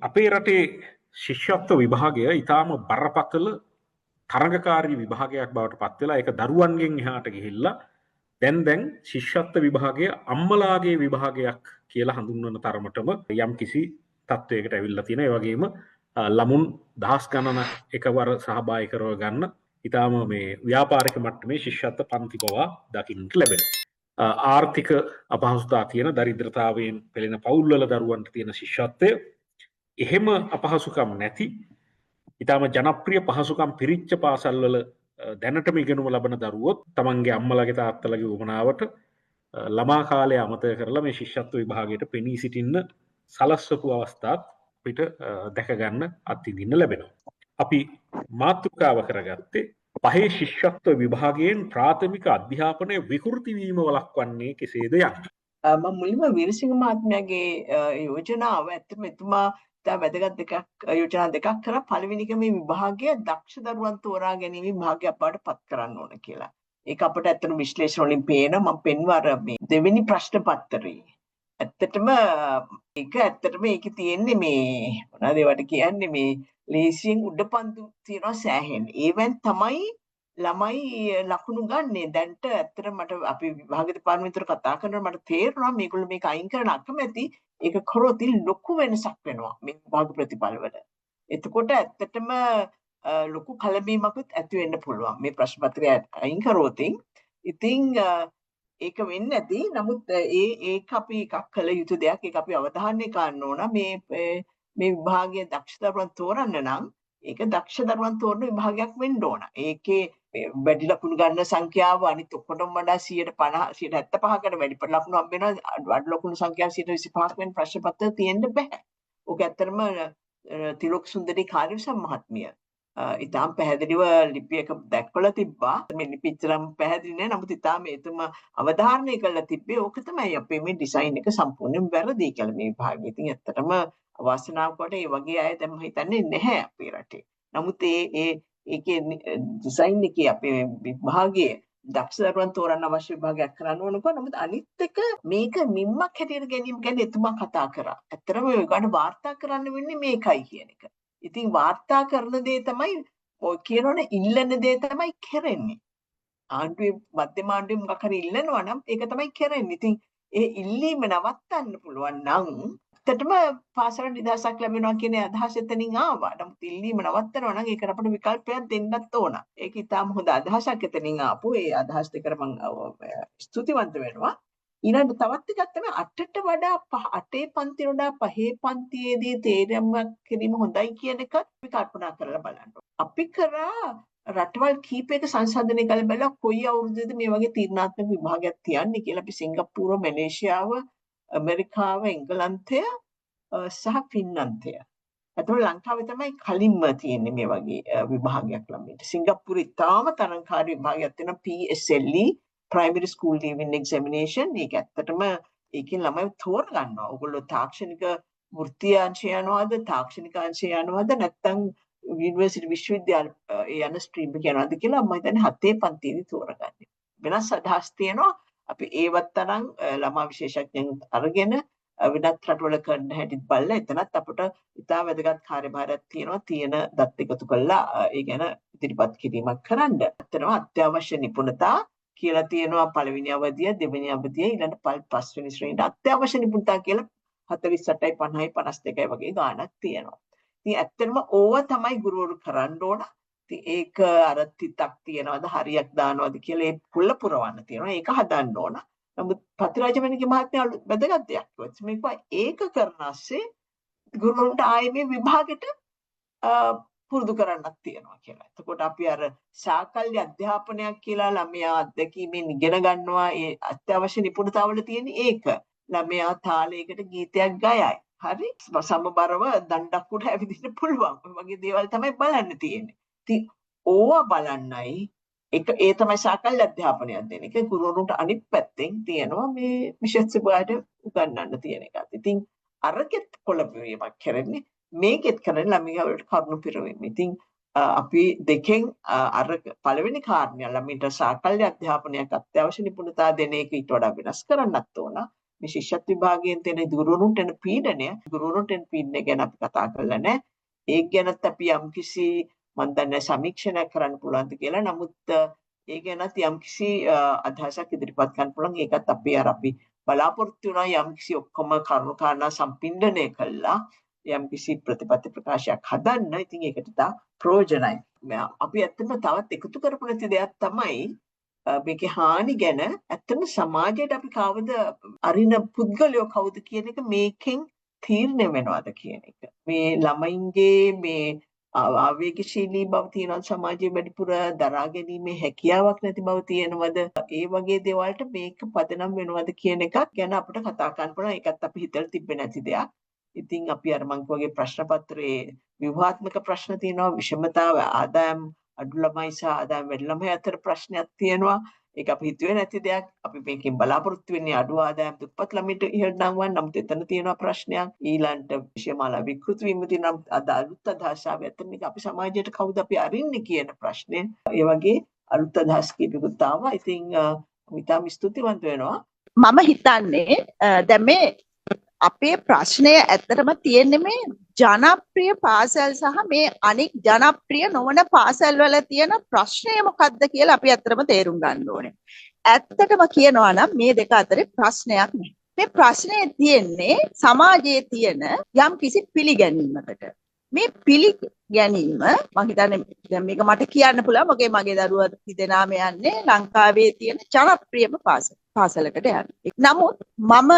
අපේ රටේ ශිෂ්‍යත්ව විභාගය ඊටාම බරපතල තරඟකාරී විභාගයක් බවට පත් වෙලා ඒක දරුවන්ගෙන් එහාට ගිහිල්ලා දැන් ශිෂ්‍යත්ව විභාගය අම්මලාගේ විභාගයක් කියලා හඳුන්වන තරමටම යම්කිසි තත්වයකට ඇවිල්ලා තියෙනවා. ඒ වගේම ළමුන් දහස් ගණනක් එකවර සහභාගී කරව ගන්න ඊටාම මේ ව්‍යාපාරික මට්ටමේ ශිෂ්‍යත්ව පන්ති පවා දකින්නට ලැබෙනවා. ආර්ථික අපහසුතා තියෙන දරිද්‍රතාවයෙන් පෙළෙන පවුල්වල දරුවන්ට තියෙන ශිෂ්‍යත්වය එහෙම අපහසුකම් නැති ඉතාම ජනප්‍රිය පහසුකම් පිරිච්ච පාසල්වල දැනටම ඉගෙනුම ලබන දරුවොත් තමන්ගේ අම්මලගේ තාත්තලගේ උවමනාවට ළමා කාලය අමතක කරලා මේ ශිෂ්‍යත්ව විභාගයට පෙනී සිටින්න සලස්වපු අවස්ථාත් අපිට දැක ගන්න අත්විඳින්න ලැබෙනවා. අපි මාතෘකාව කරගත්තේ පහේ ශිෂ්‍යත්ව විභාගයෙන් ප්‍රාථමික අධ්‍යාපනය විකෘති වීම වළක්වන්නේ කෙසේද යන්න. මම මුලින්ම වීරසිංහ මහත්මයාගේ යෝජනාව ඇත්තටම එතුමා වැදගත් යෝජනා දෙකක් කරා. පළවෙනි එක මේ විභාගය දක්ෂ දරුවන් තෝරා ගැනීම විභාගයක් බවට පත් කරන්න ඕන කියලා. ඒක අපිට ඇත්තටම විශ්ලේෂණ වලින් පේනවා. මම පෙන්වර මේ දෙවෙනි ප්‍රශ්න පත්‍රයේ. ඇත්තටම ඒකේ තියෙන්නේ මේ මොනවද ඒවට කියන්නේ මේ ලේසියෙන් උඩපන්තු තියනවා සෑහෙන. ඒවෙන් තමයි ළමයි ලකුණු ගන්නේ. දැන්ට ඇත්තටම මට අපි විභාග දෙපාර්තමේන්තුවට කතා කරනකොට මට තේරෙනවා මේගොල්ලෝ මේක අයින් කරන්න අකමැති. ඒක කරොත් ලොකු වෙනසක් වෙනවා මේ විභාග ප්‍රතිඵල වල. එතකොට ඇත්තටම ලොකු කලබීමකුත් ඇති වෙන්න පුළුවන් මේ ප්‍රශ්න පත්‍රය අයින් කරොත්. ඉතින් ඒක වෙන්නේ නැති. නමුත් ඒක අපි එකක් කළ යුතු දෙයක්. ඒක අපි අවධානය ගන්න ඕන. මේ විභාගයේ දක්ෂ දරුවන් තෝරන්න නම් ඒක දක්ෂ දරුවන් තෝරන විභාගයක් වෙන්න ඕන. ඒකේ වැඩි ලකුණු ගන්න සංඛ්‍යාව අනිත් ඔක්කොටම වඩා 175කට වැඩි ලකුණු හම්බ වෙනවා. අඩු ලකුණු සංඛ්‍යාව 125ක් වෙන ප්‍රශ්න පත්‍ර තියෙන්න බෑ. ඔක ඇත්තටම තිලොක් සුන්දරී කාර්යසම් මහත්මිය ඉතාම පැහැදිලිව ලිපියක දැක්වලා තිබ්බා. මේ ලිපිචරම් පැහැදිලි නෑ. නමුත් ඉතාම එතුමා අවධාරණය කරලා තිබ්බේ ඕක තමයි අපේ මේ ඩිසයින් එක සම්පූර්ණයෙන් වැරදි කියලා මේ විභාගෙ. ඉතින් ඇත්තටම අවාසනාවකට ඒ වගේ අය දැන් මම හිතන්නේ නැහැ අපේ රටේ. නමුත් ඒකේ ඩිසයින් එකේ අපේ විභාගයේ දක්ෂ දරුවන් තෝරන්න අවශ්‍ය විභාගයක් කරන්න ඕනකෝ. නමුත් අනිත් එක මේක මිම්මක් හැටියට ගැනීම ගැන එතුමා කතා කරා. ඇත්තටම ඔය ගන්න වාර්තා කරන්න වෙන්නේ මේකයි කියන එක. ඉතින් වාර්තා කරන දේ තමයි ඔය කියනෝනේ ඉල්ලන දේ තමයි කරන්නේ. ආණ්ඩුවේ මධ්‍යම ආණ්ඩුවේ මොකක් හරි ඉල්ලනවා නම් ඒක තමයි කරන්නේ. ඉතින් ඒ ඉල්ලීම නවත්තන්න පුළුවන් නම් ඇත්තටම පාසල නිදහසක් ලැබෙනවා කියන අදහස එතනින් ආවා. නමුත් ඉල්ලීම නවත්තනවා නම් ඒකට අපිට විකල්පයක් දෙන්නත් ඕන. ඒක ඉතාම හොඳ අදහසක් එතනින් ආපු. ඒ අදහස් දෙකට මම ස්තුතිවන්ත වෙනවා. ඊළඟට තවත් එකක් තමයි 8ට වඩා 8 පන්ති වඩා 5 පන්තියේදී තේරුම්ක් කිරීම හොඳයි කියන එක අපි කල්පනා කරලා බලන්න. අපි කරා රටවල් කීපයක සංසන්දනය කළ බලලා කොයි අවුරුද්දේද මේ වගේ තීරණාත්මක විභාගයක් තියන්නේ කියලා අපි සිංගප්පූරුව, මැලේසියාව, ඇමරිකාව, එංගලන්තය සහ ෆින්ලන්තය. අතකොට ලංකාවේ තමයි කලින්ම තියෙන්නේ මේ වගේ විභාගයක් ළමයින්ට. සිංගප්පූරු ඉතාම තරංකාරී විභාගයක් තියෙනවා PSLE primary school leaving examination. මේක ඇත්තටම ඒකෙන් ළමයි තෝරගන්නවා. ඔයගොල්ලෝ තාක්ෂණික වෘත්තීය අංශය යනවාද, තාක්ෂණික අංශය යනවාද, නැත්නම් යුනිවර්සිටි විශ්වවිද්‍යාල යන ස්ට්‍රීම් එක යනවාද කියලා මම හිතන්නේ 7 පන්තියේදී තෝරගන්නේ. වෙනස් අදහස් තියෙනවා. අපි ඒවත් තරම් ළමා විශේෂඥයන් අරගෙන වෙනත් රටවල කරන හැටිත් බලලා එතනත් අපිට ඉතා වැදගත් කාර්යභාරයක් තියෙනවා. තියෙන දත් එකතු කරලා ඒ ගැන ඉදිරිපත් කිරීමක් කරන්න. ඇත්තටම අත්‍යවශ්‍ය නිපුණතා කියලා තියෙනවා පළවෙනි අවධිය, දෙවෙනි අවධිය, ඊළඟ පස්වෙනි ශ්‍රේණියට අත්‍යවශ්‍ය නිපුණතා කියලා 48යි 50යි 52යි වගේ ගාණක් තියෙනවා. ඉතින් ඇත්තටම ඕවා තමයි ගුරුවරු කරන්න ඕන. ඉතින් ඒක අර තිතක් තියනවාද හරියක් දානවාද කියලා ඒ පුල්ල පුරවන්න තියෙනවා. ඒක හදන්න ඕන. නමුත් පතිරාජමණිගේ මහත්මයා වැදගත් දෙයක් කිව්වා. මේක ඒක කරන ASCII ගුරුවරුන්ට ආයේ මේ විභාගෙට පුරුදු කරන්නක් තියෙනවා කියලා. එතකොට අපි අර සාකල්‍ය අධ්‍යාපනයක් කියලා ළමයා අත්දැකීමෙන් ඉගෙන ගන්නවා. ඒ අත්‍යවශ්‍ය නිපුණතාවල තියෙන ඒක. ළමයා තාලයකට ගීතයක් ගයයි. හරි සමබරව දණ්ඩක් උඩ ඇවිදින්න පුළුවන්. ඔය වගේ දේවල් තමයි බලන්න තියෙන්නේ. ඉතින් ඕවා බලන්නයි ඒ තමයි සාකල්‍ය අධ්‍යාපනයක් දෙන එක. ගුරුවරුන්ට අනිත් පැත්තෙන් තියෙනවා මේ විශේෂ සුභාට උගන්වන්න තියෙන එකත්. ඉතින් අරකෙත් කොළඹවීමක් කරන්නේ මේකෙත් කරන්නේ ළමයින්ට කරුණු පිරවීම. ඉතින් අපි දෙකෙන් අර පළවෙනි කාරණය ළමයින්ට සාකල්‍ය අධ්‍යාපනයක් අත්‍යවශ්‍ය නිපුණතා දෙන එක ඊට වඩා වෙනස් කරන්නත් ඕන. මේ ශිෂ්‍යත්ව විභාගයෙන් තියෙන ගුරුවරුන්ට එන පීඩනය ගැන අපි කතා කරලා නැහැ. ඒක ගැනත් අපි යම්කිසි මම දන්නේ සමීක්ෂණයක් කරන්න පුළුවන්ද කියලා. නමුත් ඒ ගැනත් යම්කිසි අදහසක් ඉදිරිපත් කරන්න පුළුවන්. ඒකත් අපි බලාපොරොත්තු වෙනවා යම්කිසි ඔක්කොම කරුණු කාරණා සම්පින්ඩණය කළා යම්කිසි ප්‍රතිපත්ති ප්‍රකාශයක් හදන්න. ඉතින් ඒකට තා ප්‍රයෝජනයි. අපි ඇත්තටම තවත් එකතු කරපු නැති දෙයක් තමයි මේකේ හානි ගැන ඇත්තටම සමාජයට අපි කවද අරින පුද්ගලයෝ කවුද කියන එක මේකෙන් තීරණය වෙනවද කියන එක. මේ ළමයින්ගේ මේ ආවේගශීලී බව තියෙනවා සමාජයේ වැඩිපුර දරා ගැනීමේ හැකියාවක් නැති බව තියෙනවද? ඒ වගේ දේවල්ට මේක පදනම් වෙනවද කියන එක ගැන අපිට කතා කරන්න පුළුවන්. ඒකත් අපි හිතලා තිබ්බේ නැති දෙයක්. ඉතින් අපි අර මං වගේ ප්‍රශ්න පත්‍රයේ ව්‍යුහාත්මක ප්‍රශ්න තියෙනවා, විෂමතාව, ආදායම් අඩු ළමයි සහ ආදායම් වැඩි ළමයි අතර ප්‍රශ්නයක් තියෙනවා. ඒක අපි හිතුවේ නැති දෙයක්. අපි මේකෙන් බලාපොරොත්තු වෙන්නේ අඩු ආදායම් දුප්පත් ළමයින්ට ඉහළ නංවන්න. නමුත් එතන තියෙනවා ප්‍රශ්නයක්. ඊළඟට විෂයමාලා විකෘති වීම තියෙනවා. අලුත් අදහස් ආව. එතන මේක අපි සමාජයට කවුද අපි අරින්නේ කියන ප්‍රශ්නේ. ඒ වගේ අලුත් අදහස් කීපයකට ආවා. ඉතින් මිතාම ස්තුතිවන්ත වෙනවා. මම හිතන්නේ දැන් මේ අපේ ප්‍රශ්නය ඇත්තටම තියෙන්නේ මේ ජනප්‍රිය පාසල් සහ මේ අනික් ජනප්‍රිය නොවන පාසල් වල තියෙන ප්‍රශ්නය මොකක්ද කියලා අපි ඇත්තටම තේරුම් ගන්න ඕනේ. ඇත්තටම කියනවා නම් මේ දෙක අතරේ ප්‍රශ්නයක් නෑ. මේ ප්‍රශ්නේ තියෙන්නේ සමාජයේ තියෙන යම් කිසි පිළිගැනීමකට. මේ පිළිගැනීම මම හිතන්නේ දැන් මේක මට කියන්න පුළුවන්. මොකද මගේ දරුවා තිදෙනාම යන්නේ ලංකාවේ තියෙන ජනප්‍රියම පාසලකට යන්නේ. නමුත් මම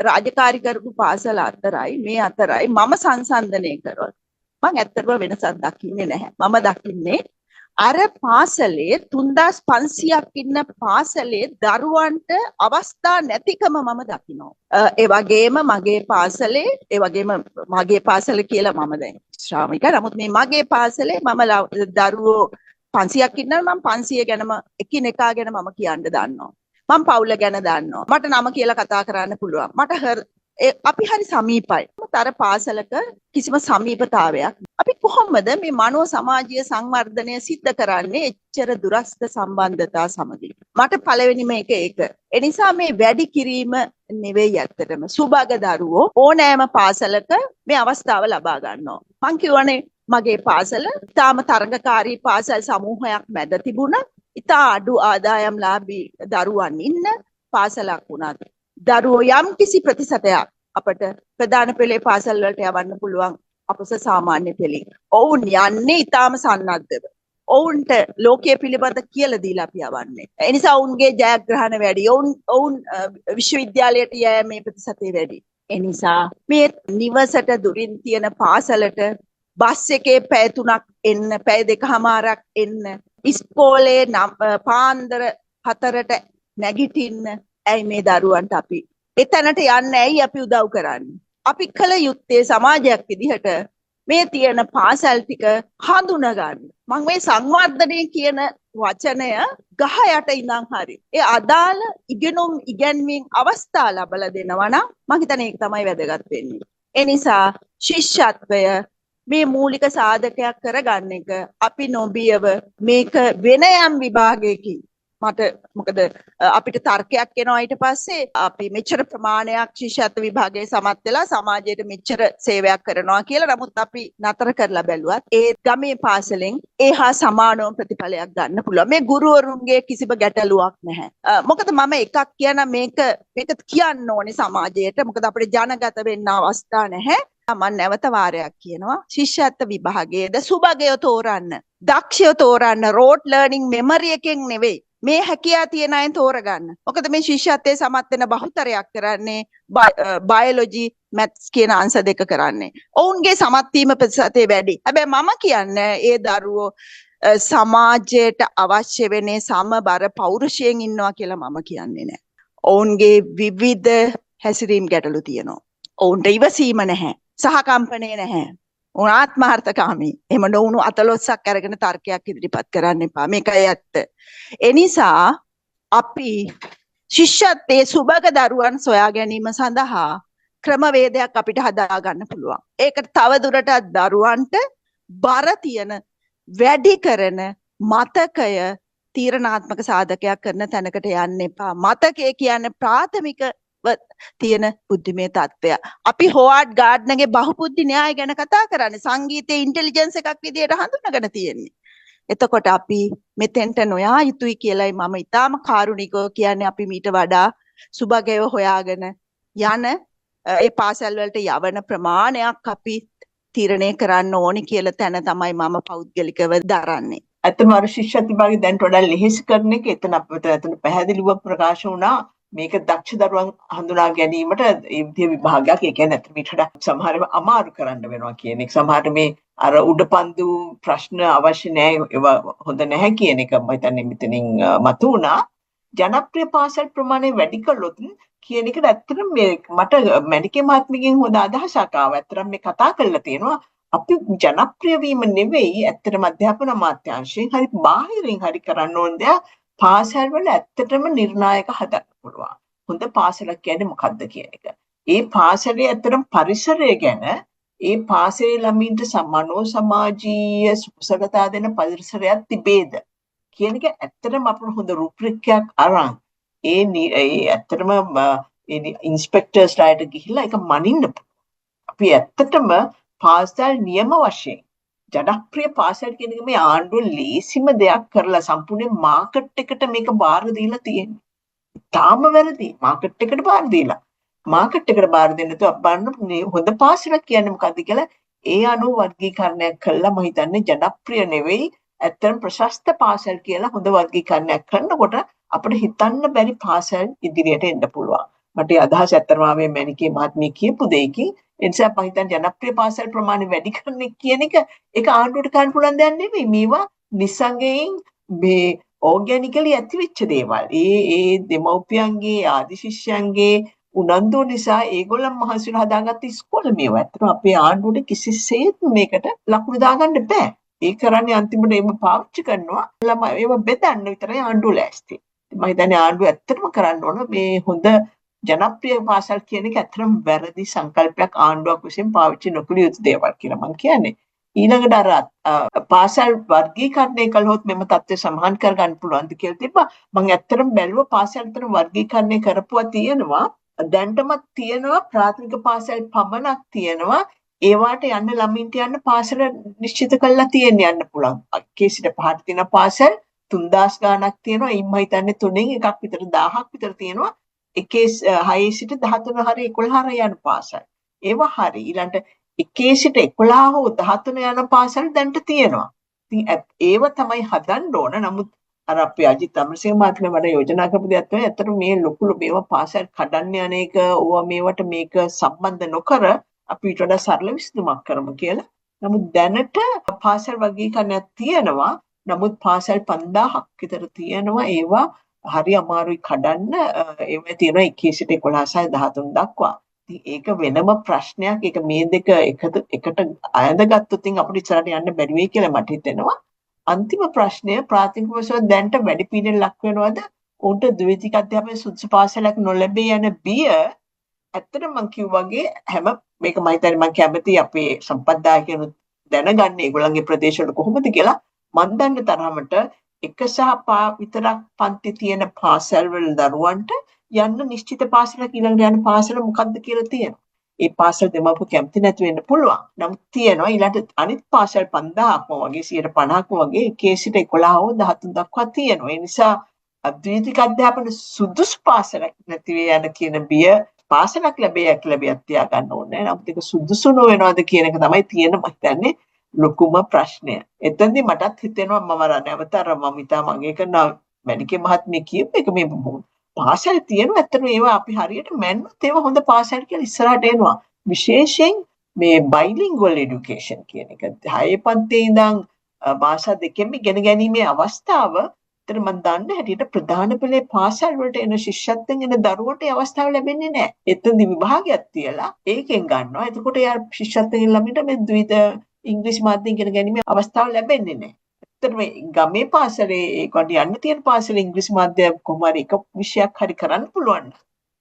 රාජකාරී කරපු පාසල අතරයි මේ අතරයි මම සංසන්දනය කරොත් මම ඇත්තටම වෙනසක් දකින්නේ නැහැ. මම දකින්නේ අර පාසලේ 3500ක් ඉන්න පාසලේ දරුවන්ට අවස්ථා නැතිකම මම දකිනවා. ඒ වගේම මගේ පාසල කියලා මම දැන් ශ්‍රාමික. නමුත් මේ මගේ පාසලේ මම දරුවෝ 500ක් ඉන්නවා. මම 500 ගැනම එකිනෙකා ගැන මම කියන්න දන්නවා. මම පවුල ගැන දන්නවා. මට නම කියලා කතා කරන්න පුළුවන්. අපි හරි සමීපයි. තර පාසලක කිසිම සමීපතාවයක්. අපි කොහොමද මේ මනෝ සමාජීය සංවර්ධනය සිද්ධ කරන්නේ එච්චර දුරස්ත සම්බන්ධතා සමගින්? මට පළවෙනිම එක ඒක. ඒ නිසා මේ වැඩි කිරීම නෙවෙයි ඇත්තටම. සුබග දරුවෝ ඕනෑම පාසලක මේ අවස්ථාව ලබා ගන්නවා. මං කියවනේ මගේ පාසල තාම තරඟකාරී පාසල් සමූහයක් මැද තිබුණා. ඉතා අඩු ආදායම්ලාභී දරුවන් ඉන්න පාසලක් වුණත් දරුවෝ යම් කිසි ප්‍රතිශතයක් අපට ප්‍රධාන පෙළේ පාසල් වලට යවන්න පුළුවන් අපස සාමාන්‍ය පෙළේ. ඔවුන් යන්නේ ඉතාම සන්නද්ධව. ඔවුන්ට ලෝකයේ පිළිබඳ කියලා දීලා අපි යවන්නේ. ඒ නිසා ඔවුන්ගේ ජයග්‍රහණ වැඩි. ඔවුන් විශ්වවිද්‍යාලයට යෑමේ ප්‍රතිශතය වැඩි. ඒ නිසා මේ නිවසට දුරින් තියෙන පාසලට බස් එකේ පැය 3ක් එන්න, පැය 2කමාරක් එන්න, ඉස්කෝලේ පාන්දර 4ට නැගිටින්න. ඇයි මේ දරුවන්ට අපි එතනට යන්නේ? ඇයි අපි උදව් කරන්නේ? අපි කළ යුත්තේ සමාජයක් විදිහට මේ තියෙන පාසල් ටික හඳුනා ගන්න. මම මේ සංවර්ධනය කියන වචනය ගහ යට ඉඳන් හරි ඒ අදාළ ඉගෙනීම් අවස්ථා ලැබලා දෙනවා නම් මම හිතන්නේ ඒක තමයි වැදගත් වෙන්නේ. ඒ නිසා ශිෂ්‍යත්වය මේ මූලික සාධකයක් කරගන්න එක අපි නොබියව මේක වෙන යම් විභාගයකින් මොකද අපිට තර්කයක් එනවා ඊට පස්සේ අපි මෙච්චර ප්‍රමාණයක් ශිෂ්‍යත්ව විභාගයේ සමත් වෙලා සමාජයට මෙච්චර සේවයක් කරනවා කියලා. නමුත් අපි නතර කරලා බැලුවත් ඒ ගමේ පාසලෙන් ඒහා සමානව ප්‍රතිඵලයක් ගන්න පුළුවන්. මේ ගුරුවරුන්ගේ කිසිම ගැටලුවක් නැහැ. මොකද මම එකක් කියන මේක කියන්න ඕනේ සමාජයට. මොකද අපිට ජනගත වෙන්න අවස්ථා නැහැ. මම නැවත වාරයක් කියනවා ශිෂ්‍යත්ව විභාගයේද සුබගය තෝරන්න, දක්ෂය තෝරන්න, රෝඩ් ලර්නින් මෙමරි එකෙන් නෙවෙයි. මේ හැකියාව තියෙන අය තෝරගන්න. මොකද මේ ශිෂ්‍යත්වයේ සමත් වෙන බහුතරයක් කරන්නේ බයොලොජි, මැත්ස් කියන අංශ දෙක කරන්නේ. ඔවුන්ගේ සමත් වීම ප්‍රතිශතය වැඩි. හැබැයි මම කියන්නේ ඒ දරුවෝ සමාජයට අවශ්‍ය වෙන්නේ සමබර පෞරුෂයෙන් ඉන්නවා කියලා මම කියන්නේ නැහැ. ඔවුන්ගේ විවිධ හැසිරීම් ගැටලු තියෙනවා. ඔවුන්ට ඉවසීම නැහැ. සහකම්පණය නැහැ. ආත්මාර්ථකාමී. එහෙම නොවුණු අතලොස්සක් අරගෙන තර්කයක් ඉදිරිපත් කරන්න එපා. මේකයි ඇත්ත. ඒ නිසා අපි ශිෂ්‍යත්වයේ සුබග දරුවන් සොයා ගැනීම සඳහා ක්‍රමවේදයක් අපිට හදා ගන්න පුළුවන්. ඒකට තව දුරටත් දරුවන්ට බර තියෙන වැඩි කරන මතකය තීරණාත්මක සාධකයක් කරන තැනකට යන්න එපා. මතකය කියන්නේ ප්‍රාථමික තියෙන බුද්ධිමය තත්ත්වය. අපි හෝවර්ඩ් ගාඩ්නර්ගේ බහුබුද්ධි න්‍යාය ගැන කතා කරන්නේ සංගීතයේ ඉන්ටෙලිජන්ස් එකක් විදියට හඳුනාගෙන තියෙන්නේ. එතකොට අපි මෙතෙන්ට නොයා යුතුයි කියලායි මම ඊටාම කාරුණිකව කියන්නේ. අපි මීට වඩා සුබගයව හොයාගෙන යන ඒ පාසල් වලට යවන ප්‍රමාණයක් අපි තීරණය කරන්න ඕනි කියලා තැන තමයි මම පෞද්ගලිකව දරන්නේ. ඇත්තම අර ශිෂ්‍යත්ව විභාගය දැන් වඩා ලෙහෙසි කරන එක එතන අපිට එතන පැහැදිලිව ප්‍රකාශ වුණා. මේක දක්ෂ දරුවන් හඳුනා ගැනීමට ඒ විදිහේ විභාගයක්. ඒ කියන්නේ ඇත්තට ඊට වඩා සමහර ඒවා අමාරු කරන්න වෙනවා කියන එක. සමහර මේ අර උඩපන්දු ප්‍රශ්න අවශ්‍ය නැහැ, ඒවා හොඳ නැහැ කියන එක මම හිතන්නේ මෙතනින් මතු වුණා. ජනප්‍රිය පාසල් ප්‍රමාණය වැඩි කළොත් කියන එකට ඇත්තටම මේ මට මැඩිකේ මහත්මියගෙන් හොඳ අදහසක් ආවා. ඇත්තටම මේ කතා කරලා තියෙනවා අපි ජනප්‍රිය වීම නෙවෙයි ඇත්තටම අධ්‍යාපන අමාත්‍යාංශයෙන් හරි බාහිරින් හරි කරන්න ඕන දෙයක් පාසල් වල ඇත්තටම නිර්ණායක හදන්න පුළුවන්. හොඳ පාසලක් කියන්නේ මොකක්ද කියන එක. ඒ පාසලේ ඇත්තටම පරිසරය ගැන ඒ පාසලේ ළමයින්ට මනෝ සමාජීය සුසලතා දෙන පරිසරයක් තිබේද කියන එක ඇත්තටම අපිට හොඳ රුප්‍රිකයක් අරන් ඒ ඇත්තටම ඉන්ස්පෙක්ටර්ස්ලාට ගිහිල්ලා ඒක මනින්න අපි ඇත්තටම පාසල් නියම වශයෙන් ජනප්‍රිය පාසල් කියන එක මේ ආණ්ඩුව ලේසිම දෙයක් කරලා සම්පූර්ණ මාකට් එකට මේක බාර දීලා තියෙනවා. තාම වැරදි. මාකට් එකට බාර දීලා. මාකට් එකට බාර දෙන්න තු අපන්න හොඳ පාසලක් කියන්නේ මොකද්ද කියලා ඒ අනුව වර්ගීකරණයක් කළා. මම හිතන්නේ ජනප්‍රිය නෙවෙයි ඇත්තටම ප්‍රශස්ත පාසල් කියලා හොඳ වර්ගීකරණයක් කරනකොට අපිට හිතන්න බැරි පාසල් ඉදිරියට එන්න පුළුවන්. මට ඒ අදහස ඇත්තටම ආවේ මැනිකේ මහත්මිය කියපු දෙයකින්. ඒ නිසා මම හිතන්නේ ජනප්‍රිය පාසල් ප්‍රමාණය වැඩි කරන කියන එක ඒක ආණ්ඩුවට කරන්න පුළුවන් දෙයක් නෙවෙයි. මේවා නිසංගයෙන් මේ ඕර්ගැනිකලි ඇතිවෙච්ච දේවල්. ඒ දෙමව්පියන්ගේ ආදි ශිෂ්‍යයන්ගේ උනන්දු නිසා ඒගොල්ලන් මහන්සිලා හදාගත්ත ඉස්කෝල මේවා. ඇත්තටම අපේ ආණ්ඩුවට කිසිසේත් මේකට ලකුණු දාගන්න බෑ. ඒ කරන්නේ අන්තිමට ඒව පාවිච්චි කරනවා. ළමයි ඒව බෙදන්න විතරයි ආණ්ඩුව ලෑස්ති. මම හිතන්නේ ආණ්ඩුව ඇත්තටම කරන්න ඕන මේ හොඳ ජනප්‍රිය පාසල් කියන එක ඇත්තටම වැරදි සංකල්පයක් ආණ්ඩුවක් විසින් පාවිච්චි නොකළ යුතු දේවල් කියලා මම කියන්නේ. ඊළඟට අර පාසල් වර්ගීකරණය කළොත් මෙම තත්ත්වය සමාන කරගන්න පුළුවන්ද කියලා තිබ්බා. මම ඇත්තටම බැලුවා පාසල් අතර වර්ගීකරණය කරපුවා තියෙනවා. දැන්ටමත් තියෙනවා ප්‍රාථමික පාසල් පමණක් තියෙනවා. ඒවාට යන්න ළමින්ට යන්න පාසල නිශ්චිත කරලා තියෙන යන්න පුළුවන්. එකේ සිට පහට තියෙන පාසල් 3000 ගාණක් තියෙනවා. ඉම්ම හිතන්නේ තුනෙන් එකක් විතර 1000ක් විතර තියෙනවා. එකේ 6 සිට 13 හරි 11 හරි යන පාසල්. ඒවා හරි. ඊළඟට එකේ සිට 11 හෝ 13 යන පාසල් දැන්ට තියෙනවා. ඉතින් ඒව තමයි හදන්න ඕන. නමුත් අර අපේ අජිත් අමරසිංහ මහත්මයා වඩා යෝජනා කරපු දෙයක් තමයි ඇත්තටම මේ ලොකු මේවා පාසල් කඩන්න යන එක ඕවා මේවට මේක සම්බන්ධ නොකර අපි ඊට වඩා සරල විසඳුමක් කරමු කියලා. නමුත් දැනට පාසල් වර්ගීකරණයක් තියෙනවා. නමුත් පාසල් 5000ක් විතර තියෙනවා. ඒවා හරි අමාරුයි කඩන්න. ඒවා තියෙනවා 1 සිට 11 සහ 13 දක්වා. ඉතින් ඒක වෙනම ප්‍රශ්නයක්. ඒක මේ දෙක එකට අයඳගත්තොත් අපිට ඉස්සරහට යන්න බැරි වෙයි කියලා මට හිතෙනවා. අන්තිම ප්‍රශ්නය ප්‍රාථමික පාසල දැන්ට වැඩි පීඩන ලක් වෙනවද? උන්ට ද්විතීක අධ්‍යාපනයේ සුදුසු පාසලක් නොලැබී යන බිය ඇත්තටම මම කිව්වාගේ හැම මේක මම හිතන්නේ මම කැමති අපේ සම්පත්දායකයන් දැනගන්න ඒගොල්ලන්ගේ ප්‍රදේශවල කොහොමද කියලා. මම දන්න තරමට 1 සහ 5 විතරක් පන්ති තියෙන පාසල් වල දරුවන්ට යන්න නිශ්චිත පාසලක් ඊළඟට යන පාසල මොකක්ද කියලා තියෙනවා. ඒ පාසල් දෙමාපියෝ කැමති නැති වෙන්න පුළුවන්. නමුත් තියෙනවා ඊළඟට අනිත් පාසල් 5000ක්ම වගේ 150ක්ම වගේ 1 සිට 11 හෝ 13 දක්වා තියෙනවා. ඒ නිසා ද්විතීක අධ්‍යාපන සුදුසු පාසලක් නැති යන කියන බිය පාසලක් ලැබියක් තියා ගන්න ඕනේ. නමුත් ඒක සුදුසු නොවනවද කියන එක තමයි තියෙන මම හිතන්නේ ලොකුම ප්‍රශ්නය. එතෙන්දී මටත් හිතෙනවා මම නැවත අර මම ඉතා මගේ කරන මැඩිකේ මහත්මිය කියපු එක මේ පාසල් තියෙනවා. ඇත්තටම ඒවා අපි හරියට මැන්නොත් ඒවා හොඳ පාසල් කියලා ඉස්සරහට එනවා. විශේෂයෙන් මේ බයිලින්ගුවල් এডুকেෂන් කියන එක 6 පන්තියේ ඉඳන් භාෂා දෙකෙන්ම ඉගෙන ගැනීමේ අවස්ථාව ඇත්තට මම දන්න හැටියට ප්‍රධාන පෙළේ පාසල් වලට එන ශිෂ්‍යත්වයෙන් එන දරුවන්ට ඒ අවස්ථාව ලැබෙන්නේ නැහැ. එතනදි විභාගයක් තියලා ඒකෙන් ගන්නවා. එතකොට යා ශිෂ්‍යත්වයෙන් ළමින්ට මේ ද්විත ඉංග්‍රීසි මාධ්‍යයෙන් ඉගෙන ගැනීමේ අවස්ථාව ලැබෙන්නේ නැහැ. ඇත්තට මේ ගමේ පාසලේ ඒකට යන්න තියෙන පාසලේ ඉංග්‍රීසි මාධ්‍ය කොහොම හරි එක විෂයක් හරි කරන්න පුළුවන්.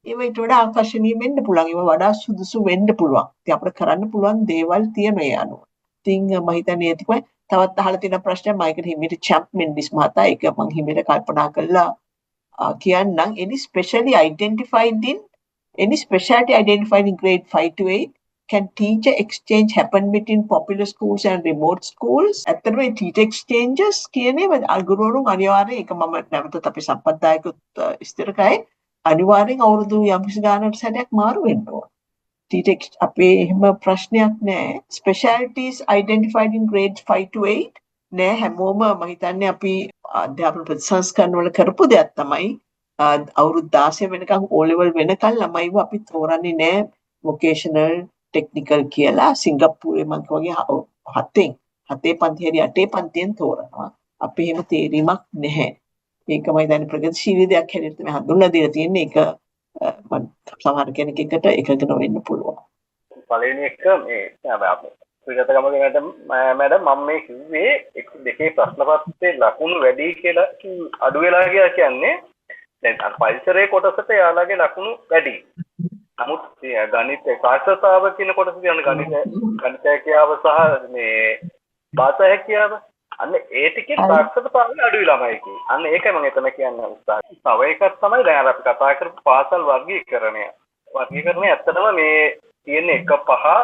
ඒවට වඩා ආකර්ෂණීය වෙන්න පුළුවන්. ඒව වඩා සුදුසු වෙන්න පුළුවන්. ඉතින් අපිට කරන්න පුළුවන් දේවල් තියෙනවා ඒ අනුව. ඉතින් මම හිතන්නේ ඒක තමයි තවත් අහලා තියෙන ප්‍රශ්නයක් මයිකල් හිමිට චැම්ප් මෙන්ඩිස් මහතා ඒක මම හිමිට කල්පනා කළා කියන්නම්. any specially identified in Any specialty identified in grade 5 to 8? Can teacher exchange happen between popular schools and remote schools? ඇත්තටම මේ teacher exchanges කියන්නේ ගුරුවරුන් අනිවාර්යෙන් ඒක මම නැවතත් අපි සම්පත්දායකුත් ඉස්තර අනිවාර්යෙන් අවුරුදු යම්කිසි ගානකට සැරයක් මාරු වෙන්න ඕන. teacher අපේ එහෙම ප්‍රශ්නයක් නැහැ. Specialties identified in grades 5 to 8 නෑ හැමෝම මම හිතන්නේ අපි අධ්‍යාපන ප්‍රතිසංස්කරණ වල කරපු දෙයක් තමයි අවුරුදු 16 වෙනකන් O level වෙනකන් ළමයිව අපි තෝරන්නේ නෑ vocational technical කියලා සිංගප්පූරුවේ මම වගේ 7 පන්ති හරි 8 පන්තියෙන් තෝරනවා. අපි එහෙම තේරීමක් නැහැ. ඒක මම හිතන්නේ ප්‍රගතිශීලී දෙයක් හැටියට තමයි හඳුන්වලා දීලා තියෙන්නේ. ඒක මම සමහර කෙනෙක් එකට එකඟ නොවෙන්න පුළුවන්. පළවෙනි එක මේ අපි සුජාත ගමගේට මැඩම් මම මේ කිව්වේ එක දෙකේ ප්‍රශ්න පත්‍රයේ ලකුණු වැඩි කියලා අඩු වෙලා කියලා කියන්නේ දැන් අර පරිසරයේ කොටසට යාළගේ ලකුණු වැඩි. නමුත් ගණිත කාර්යතාව කියන කොටස කියන්නේ ගණිත හැකියාව සහ මේ භාෂා හැකියාව අන්න ඒ ටිකේ තාක්ෂර පාඩම අඩු ළමයි කි. අන්න ඒකයි මම එතන කියන්න උත්සාහයි. තව එකක් තමයි දැන් අපි කතා කරපු පාසල් වර්ගීකරණය. වර්ගීකරණය ඇත්තටම මේ තියෙන 1-5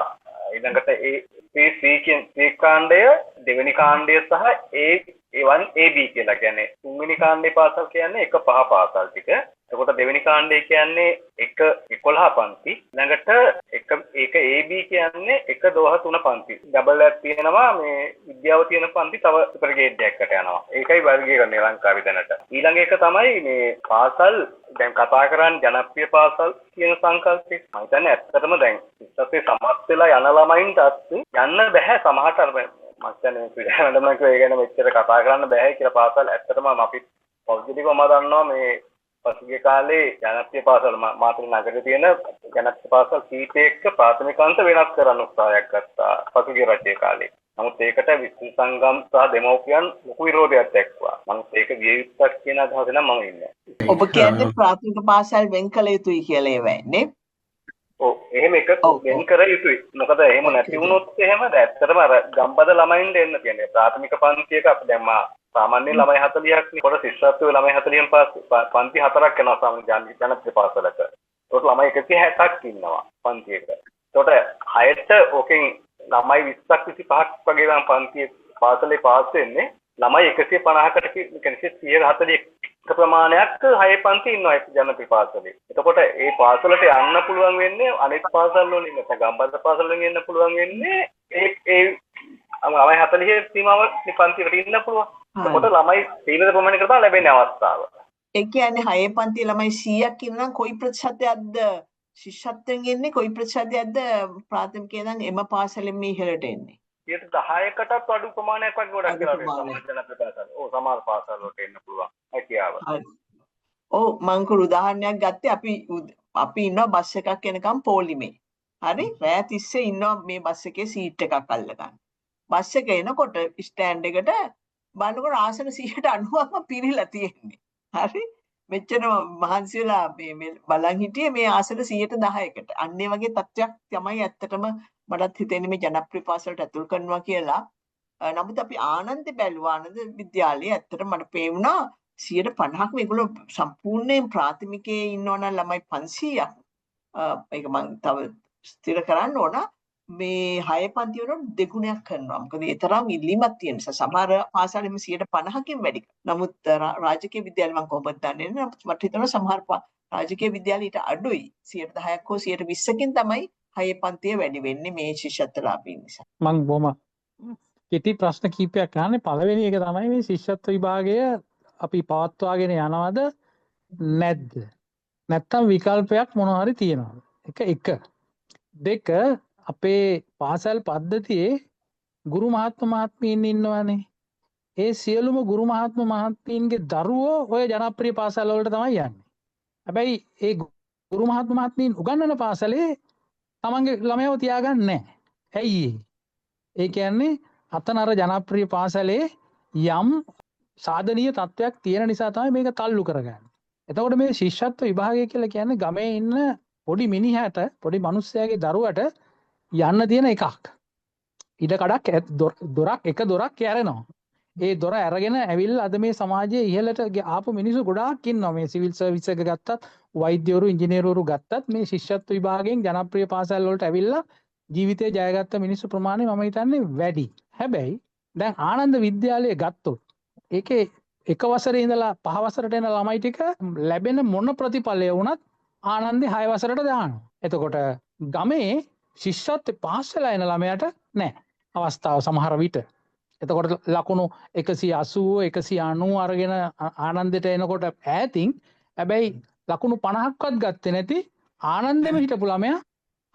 ඊළඟට ඒ කාණ්ඩය දෙවෙනි කාණ්ඩය සහ A1 AB කියලා කියන්නේ තුන්වෙනි කාණ්ඩේ පාසල් කියන්නේ 1-5 පාසල් ටික. එතකොට දෙවෙනි කාණ්ඩය කියන්නේ 1-11 පන්ති. ඊළඟට ඒක AB කියන්නේ 1-12-3 පන්ති. ඩබල් එකක් තියෙනවා මේ විද්‍යාව තියෙන පන්ති තව සුපර් ගේඩ් එකකට යනවා. ඒකයි වර්ගීකරණය ලංකාවේ දැනට. ඊළඟ එක තමයි මේ පාසල් දැන් කතා කරන්නේ ජනප්‍රිය පාසල් කියන සංකල්පය. මම හිතන්නේ ඇත්තටම දැන් ඉස්සතේ සමත් වෙලා යන ළමයින්ට යන්න බෑ සමහරට අර මම කියන්නේ පිළිගන්න නම් ඒ ගැන මෙච්චර කතා කරන්න බෑ කියලා පාසල් ඇත්තටම අපි පෞද්ගලිකවම දන්නවා මේ පසුගිය කාලේ ජනප්‍රිය පාසල් මාතර නගරේ තියෙන ජනප්‍රිය පාසල් කීපයක ප්‍රාථමික අංශ වෙනස් කරන්න උත්සාහයක් ගත්තා පසුගිය රජයේ කාලේ. නමුත් ඒකට විශ්ව සංගම් සහ දෙමව්පියන් ලොකු විරෝධයක් දැක්වුවා. මම ඒක විය යුත්තක් කියන අදහස නම් මම ඉන්නේ. ඔබ කියන්නේ ප්‍රාථමික පාසල් වෙන් කළ යුතුයි කියලා ඒ වෙන්නේ. ඔව් එහෙම එක වෙන් කර යුතුයි. මොකද එහෙම නැති වුණොත් එහෙම ඇත්තටම අර ගම්බද ළමයින්ට එන්න කියන්නේ ප්‍රාථමික පන්තියක අපි දැන් සාමාන්‍ය ළමයි 40ක් නේ. කොට ශිෂ්‍යත්වයේ ළමයි 40න් පන්ති 4ක් යනවා සාමාන්‍ය ජනප්‍රිය පාසලක. ඒකට ළමයි 160ක් ඉන්නවා පන්තියක. ඒකට 6ට ඕකෙන් ළමයි 20ක් 25ක් වගේ නම් පන්තියේ පාසලේ පාස් වෙන්නේ. ළමයි 150කට කියන්නේ 140 ප්‍රමාණයක් 6 පන්ති ඉන්නවා ඒ ජනප්‍රිය පාසලේ. එතකොට ඒ පාසලට යන්න පුළුවන් වෙන්නේ අනිත් පාසල් වලින් නැත්නම් ගම්බද පාසල් වලින් එන්න පුළුවන් වෙන්නේ ඒ ළමයි 40 සීමාවක් පන්තියකට ඉන්න පුළුවන්. එතකොට ළමයි සීමිත ප්‍රමාණයකට තමයි ලැබෙන අවස්ථාව. ඒ කියන්නේ 6 පන්ති ළමයි 100ක් ඉන්නවා කොයි ප්‍රතිශතයක්ද ශිෂ්‍යත්වයෙන් එන්නේ කොයි ප්‍රතිශතයක්ද ප්‍රාථමිකයේ ඉඳන් එම පාසලෙන් මේ ඉහළට එන්නේ 10%කටත් අඩු ප්‍රමාණයක් වගේ ගොඩක් කියලා වෙනවා. ඔව් සමහර පාසල් වලට එන්න පුළුවන් හැකියාව. ඔව් මම කරු උදාහරණයක් ගත්තේ අපි ඉන්නවා බස් එකක් එනකම් පොලිමේ. හරි රෑ තිස්සේ ඉන්නවා මේ බස් එකේ සීට් එකක් අල්ලගන්න. බස් එක එනකොට ස්ටෑන්ඩ් එකට බලනකොට ආසන 90%ක්ම පිරීලා තියෙන්නේ. හරි මෙච්චර මහන්සි වෙලා මේ බලන් හිටියේ මේ ආසන 10%කට. අන්න ඒ වගේ තත්ත්වයක් තමයි ඇත්තටම මටත් හිතෙන්නේ මේ ජනප්‍රිය පාසලට ඇතුල් කරනවා කියලා. නමුත් අපි ආනන්ද බැලුවා ආනන්ද විද්‍යාලයේ ඇත්තට මට පේුණා 50%ක් මේගොල්ලෝ සම්පූර්ණයෙන් ප්‍රාථමිකයේ ඉන්නවනම් ළමයි 500ක්. ඒක මම තව ස්ථිර කරන්න ඕන. මේ 6 පන්ති වල දෙගුණයක් කරනවා. මොකද ඒ තරම් ඉල්ලීමක් තියෙන නිසා සමහර පාසල්වල 50%කින් වැඩි. නමුත් රාජකීය විද්‍යාල මම කොහොමද දන්නේ නැහැ. මට හිතෙනවා සමහර රාජකීය විද්‍යාල ඊට අඩුයි. 10%ක් හෝ 120කින් තමයි 6 පන්තිය වැඩි වෙන්නේ මේ ශිෂ්‍යත්වලාභීන් නිසා. මම බොහොම කෙටි ප්‍රශ්න කීපයක් අහන්නේ. පළවෙනි එක තමයි මේ ශිෂ්‍යත්ව විභාගය අපි පවත්වාගෙන යනවද නැද්ද? නැත්තම් විකල්පයක් මොනවා හරි තියෙනවද? එක. දෙක අපේ පාසල් පද්ධතියේ ගුරු මහත්ම මහත්මීන් ඉන්නවනේ. ඒ සියලුම ගුරු මහත්ම මහත්මීන්ගේ දරුවෝ ඔය ජනප්‍රිය පාසල් වලට තමයි යන්නේ. හැබැයි ඒ ගුරු මහත්ම මහත්මීන් උගන්වන පාසලේ තමන්ගේ ළමයව තියාගන්නේ නැහැ. ඇයි ඒ කියන්නේ අතන අර ජනප්‍රිය පාසලේ යම් සාධනීය තත්ත්වයක් තියෙන නිසා තමයි මේක තල්ලු කරගන්නේ. එතකොට මේ ශිෂ්‍යත්ව විභාගය කියලා කියන්නේ ගමේ ඉන්න පොඩි මිනිහට පොඩි මිනිස්සයාගේ දරුවට යන්න තියෙන එකක්. ඉඩ කඩක් දොරක් එක දොරක් කැරෙනවා. ඒ දොර අරගෙන ඇවිල්ලා අද මේ සමාජයේ ඉහළට ආපු මිනිස්සු ගොඩාක් ඉන්නවා. මේ සිවිල් සර්විස් එක ගත්තත්, වෛද්‍යවරු, ඉංජිනේරුවරු ගත්තත් මේ ශිෂ්‍යත්ව විභාගයෙන් ජනප්‍රිය පාසල් වලට ඇවිල්ලා ජීවිතේ ජයගත්ත මිනිස්සු ප්‍රමාණය මම හිතන්නේ වැඩි. හැබැයි දැන් ආනන්ද විද්‍යාලය ගත්තොත් ඒකේ එක වසරේ ඉඳලා 5 වසරට එන ළමයි ටික ලැබෙන මොන ප්‍රතිඵලය වුණත් ආනන්දේ 6 වසරට දානවා. එතකොට ගමේ ශිෂ්‍යත්ව පාස් වෙලා එන ළමයාට නැහැ අවස්ථාව සමහර විට. එතකොට ලකුණු 180 190 අරගෙන ආනන්දයට එනකොට ඈතින් හැබැයි ලකුණු 50ක්වත් ගත්තේ නැති ආනන්දෙම හිටපු ළමයා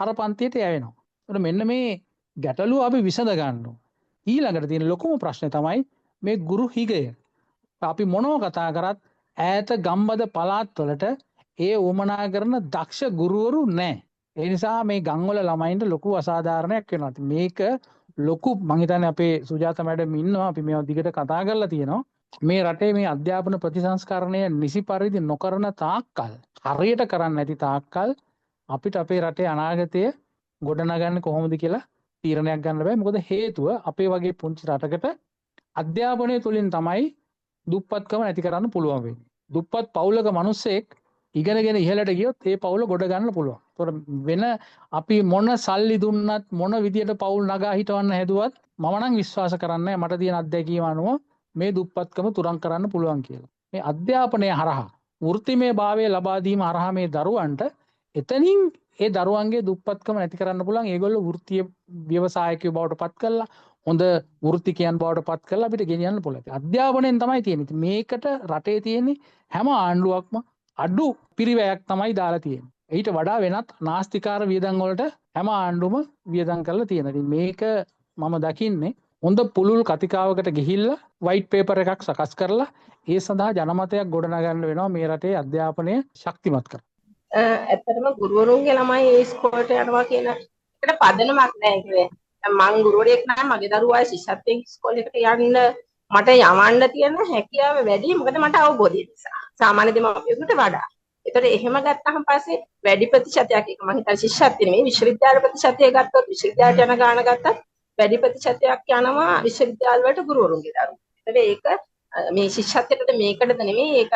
අර පන්තියට යවෙනවා. ඒකට මෙන්න මේ ගැටලුව අපි විසඳ ගන්න ඕන. ඊළඟට තියෙන ලොකුම ප්‍රශ්නේ තමයි මේ ගුරු හිගය. අපි මොනව කතා කරත් ඈත ගම්බද පළාත්වලට ඒ උමනා කරන දක්ෂ ගුරුවරු නැහැ. ඒ නිසා මේ ගම්වල ළමයින්ට ලොකු අසාධාරණයක් වෙනවා. මේක ලොකු මං හිතන්නේ අපේ සුජාත මැඩම් ඉන්නවා. අපි මේවා දිගට කතා කරලා තියෙනවා. මේ රටේ මේ අධ්‍යාපන ප්‍රතිසංස්කරණය නිසි පරිදි නොකරන තාක්කල්, හරියට කරන්නේ නැති තාක්කල් අපිට අපේ රටේ අනාගතය ගොඩනගන්නේ කොහොමද කියලා තීරණයක් ගන්න බෑ. මොකද හේතුව අපේ වගේ පුංචි රටකට අධ්‍යාපනය තුලින් තමයි දුප්පත්කම නැති කරන්න පුළුවන් වෙන්නේ. දුප්පත් පවුලක මිනිස්සෙක් ඉගෙනගෙන ඉහළට ගියොත් ඒ පවුල ගොඩ ගන්න පුළුවන්. ඒතකොට වෙන අපි මොන සල්ලි දුන්නත් මොන විදියට පවුල් නගා හිටවන්න හැදුවත් මම නම් විශ්වාස කරන්නේ මට තියෙන අත්දැකීම අනුව මේ දුප්පත්කම තුරන් කරන්න පුළුවන් කියලා. මේ අධ්‍යාපනය හරහා වෘත්තිමය භාවය ලබා දීම හරහා මේ දරුවන්ට එතනින් ඒ දරුවන්ගේ දුප්පත්කම නැති කරන්න පුළුවන්. ඒගොල්ලෝ වෘත්තීය ව්‍යවසායකයෝ බවට පත් කරලා හොඳ වෘත්තිකයන් බවට පත් කරලා අපිට ගෙනියන්න පුළුවන්. අධ්‍යාපනයෙන් තමයි තියෙන්නේ. මේකට රටේ තියෙන්නේ හැම ආණ්ඩුවක්ම අඩු පිරිවැයක් තමයි දාලා තියෙන්නේ. ඊට වඩා වෙනත් නාස්තිකාර වියදම් වලට හැම ආණ්ඩුවම වියදම් කරලා තියෙනවා. ඉතින් මේක මම දකින්නේ හොඳ පුළුල් කතිකාවකට ගිහිල්ලා වයිට් පේපර් එකක් සකස් කරලා ඒ සඳහා ජනමතයක් ගොඩනගන්න වෙනවා මේ රටේ අධ්‍යාපනය ශක්තිමත් කරන්න. ඇත්තටම ගුරුවරුන්ගේ ළමයි ඒ ඉස්කෝලේට යනවා කියන එකට පදනමක් නැහැ කියේ. මං ගුරුවරයෙක් නෑ, මගේ දරුවා ශිෂ්‍යත්වයෙන් ඉස්කෝලේකට යන්න මට යවන්න තියෙන හැකියාව වැඩි. මොකද මට අවබෝධය නිසා. සාමාන්‍ය දෙමාපියෙකුට වඩා. ඒතර එහෙම ගත්තාම පස්සේ වැඩි ප්‍රතිශතයක් එක මම හිතන්නේ ශිෂ්‍යත්වෙ නෙමෙයි විශ්වවිද්‍යාල ප්‍රතිශතය ගත්තොත් විශ්වවිද්‍යාලයට යන ගාන ගත්තත් වැඩි ප්‍රතිශතයක් යනවා විශ්වවිද්‍යාල වලට ගුරුවරුන්ගේ දරුවෝ. ඒතර ඒක මේ ශිෂ්‍යත්වයට මේකටද නෙමෙයි, ඒක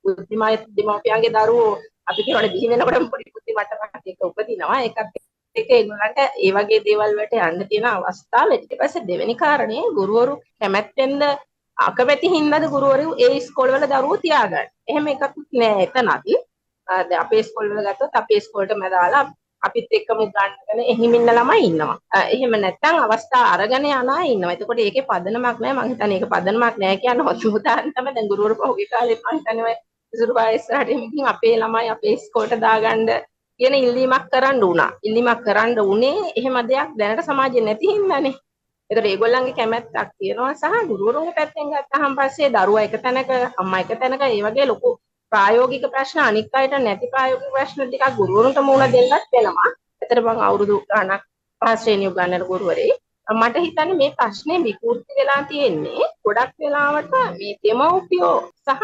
බුද්ධිමය දෙමාපියන්ගේ දරුවෝ අපි කියනවානේ බිහි වෙනකොටම පොඩි බුද්ධි මට්ටමක් එක උපදිනවා. ඒකත් ඒක ඒගොල්ලන්ට ඒ වගේ දේවල් වලට යන්න තියෙන අවස්ථාව. ඊට පස්සේ දෙවෙනි කාරණේ ගුරුවරු කැමැත්තෙන්ද අකමැති හින්දාද ගුරුවරු ඒ ඉස්කෝලවල දරුවෝ තියාගන්න. එහෙම එකක් නෑ එතනත්. දැන් අපේ ඉස්කෝලවල ගත්තොත් අපේ ඉස්කෝලේටම දාලා අපිත් එක්කම ගන්නගෙන එහිම ඉන්න ළමයි ඉන්නවා. එහෙම නැත්නම් අවස්ථා අරගෙන යන අය ඉන්නවා. එතකොට ඒකේ පදනමක් නෑ. මම හිතන්නේ ඒක පදනමක් නෑ කියන හොඳ උදාහරණ තමයි දැන් ගුරුවරු පහුගිය කාලේ මම හිතන්නේ ඔය ඉසුරු වයසට එමින් අපේ ළමයි අපේ ඉස්කෝලේට දාගන්න කියන ඉල්ලීමක් කරන්න උනා. ඉල්ලීමක් කරන්න උනේ එහෙම දෙයක් දැනට සමාජයේ නැති හින්දානේ. ඒතර ඒගොල්ලන්ගේ කැමැත්තක් තියෙනවා සහ ගුරුවරුන්ගේ පැත්තෙන් ගත්තාම පස්සේ දරුවා එක තැනක අම්මා එක තැනක ඒ වගේ ලොකු ප්‍රායෝගික ප්‍රශ්න අනික් අයට නැති ප්‍රායෝගික ප්‍රශ්න ටිකක් ගුරුවරුන්ට මුහුණ දෙන්නත් වෙනවා. ඒතර මම අවුරුදු ගාණක් පස් ශ්‍රේණිය උගන්වන ගුරුවරයෙක්. මට හිතන්නේ මේ ප්‍රශ්නේ විකෘති වෙලා තියෙන්නේ ගොඩක් වෙලාවට මේ දෙමව්පියෝ සහ